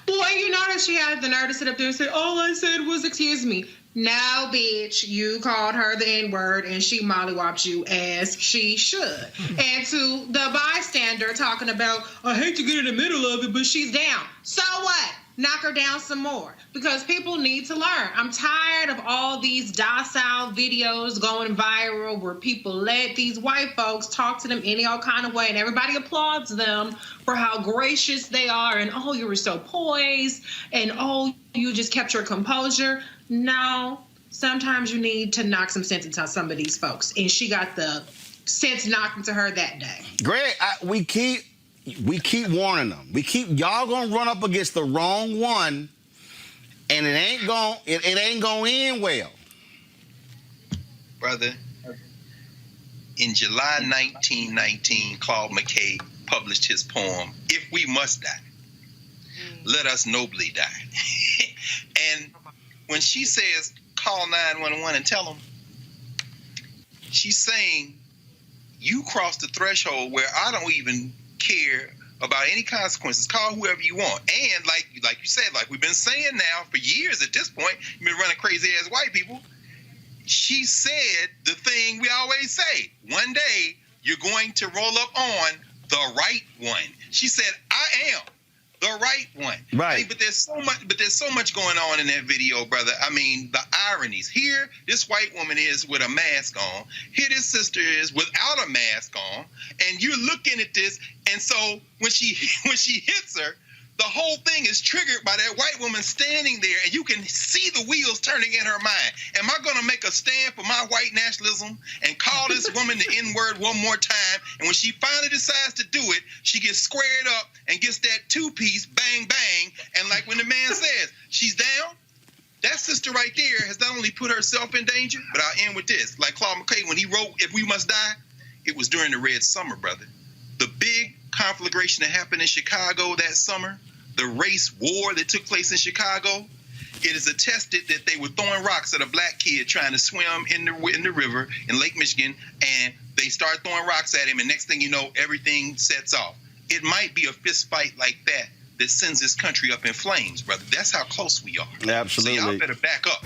[SPEAKER 12] Boy, you notice she had the nerve to sit up there and say, all I said was, excuse me. Now, bitch, you called her the N-word and she mollywopped you as she should. And to the bystander talking about, I hate to get in the middle of it, but she's down. So what? Knock her down some more. Because people need to learn. I'm tired of all these docile videos going viral where people let these white folks talk to them any old kind of way and everybody applauds them for how gracious they are and, oh, you were so poised and, oh, you just kept your composure. No, sometimes you need to knock some sense into some of these folks. And she got the sense knocked into her that day.
[SPEAKER 1] Greg, we keep warning them. Y'all gonna run up against the wrong one, and it ain't gonna end well.
[SPEAKER 13] Brother, in July 1919, Claude McKay published his poem, If We Must Die, Let Us Nobly Die. And when she says, call 911 and tell them, she's saying, you crossed the threshold where I don't even care about any consequences. Call whoever you want. And like you said, like we've been saying now for years at this point, you've been running crazy ass white people. She said the thing we always say, one day you're going to roll up on the right one. She said, I am the right one.
[SPEAKER 1] Right.
[SPEAKER 13] I mean, but there's so much going on in that video, brother. I mean, the ironies. Here, this white woman is with a mask on. Here, this sister is without a mask on. And you're looking at this, and so when she hits her, the whole thing is triggered by that white woman standing there, and you can see the wheels turning in her mind. Am I going to make a stand for my white nationalism and call this woman the N-word one more time? And when she finally decides to do it, she gets squared up and gets that two-piece, bang, bang. And like when the man says, she's down, that sister right there has not only put herself in danger, but I'll end with this. Like Claude McKay, when he wrote If We Must Die, it was during the Red Summer, brother. The big conflagration that happened in Chicago that summer, the race war that took place in Chicago, it is attested that they were throwing rocks at a black kid trying to swim in the river in Lake Michigan, and they start throwing rocks at him, and next thing you know, everything sets off. It might be a fist fight like that that sends this country up in flames, brother. That's how close we are.
[SPEAKER 1] Absolutely.
[SPEAKER 13] So y'all better back up.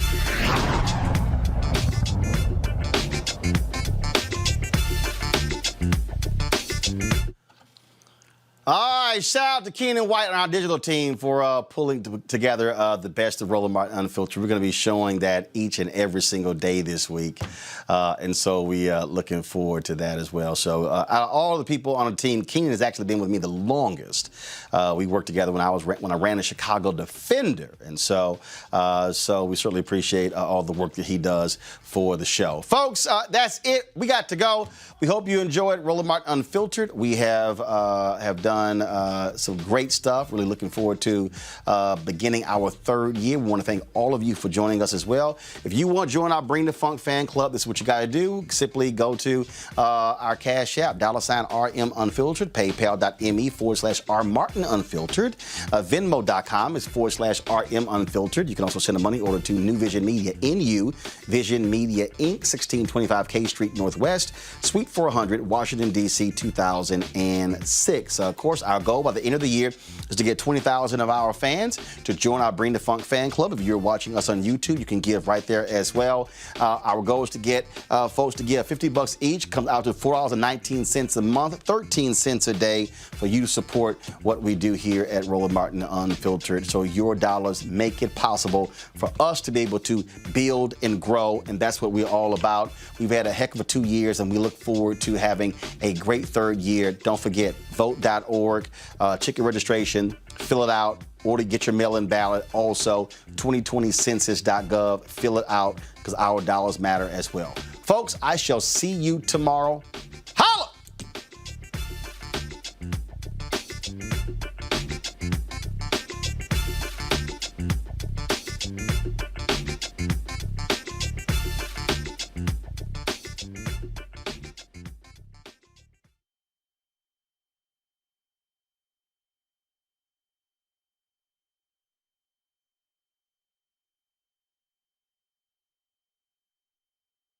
[SPEAKER 1] All right, shout out to Keenan White and our digital team for pulling together the best of Roland Martin Unfiltered. We're going to be showing that each and every single day this week, and so we are looking forward to that as well. So out of all the people on the team, Keenan has actually been with me the longest. We worked together when I ran the Chicago Defender, and so we certainly appreciate all the work that he does for the show. Folks, that's it. We got to go. We hope you enjoyed Roland Martin Unfiltered. We have done some great stuff. Really looking forward to beginning our third year. We want to thank all of you for joining us as well. If you want to join our Bring the Funk fan club, this is what you got to do. Simply go to our Cash App, $RM Unfiltered, paypal.me/R Martin Unfiltered, Venmo.com is /RM Unfiltered. You can also send a money order to New Vision Media, NU Vision Media Inc., 1625 K Street Northwest, Suite 400, Washington, D.C., 2006. Of course, our goal by the end of the year is to get 20,000 of our fans to join our Bring the Funk fan club. If you're watching us on YouTube, you can give right there as well. Our goal is to get folks to give $50 each. Comes out to $4.19 a month, 13 cents a day for you to support what we do here at Roland Martin Unfiltered. So your dollars make it possible for us to be able to build and grow, and that's what we're all about. We've had a heck of a 2 years, and we look forward to having a great third year. Don't forget, vote.org, ticket registration, fill it out, or to get your mail-in ballot. Also, 2020census.gov, fill it out, because our dollars matter as well. Folks, I shall see you tomorrow.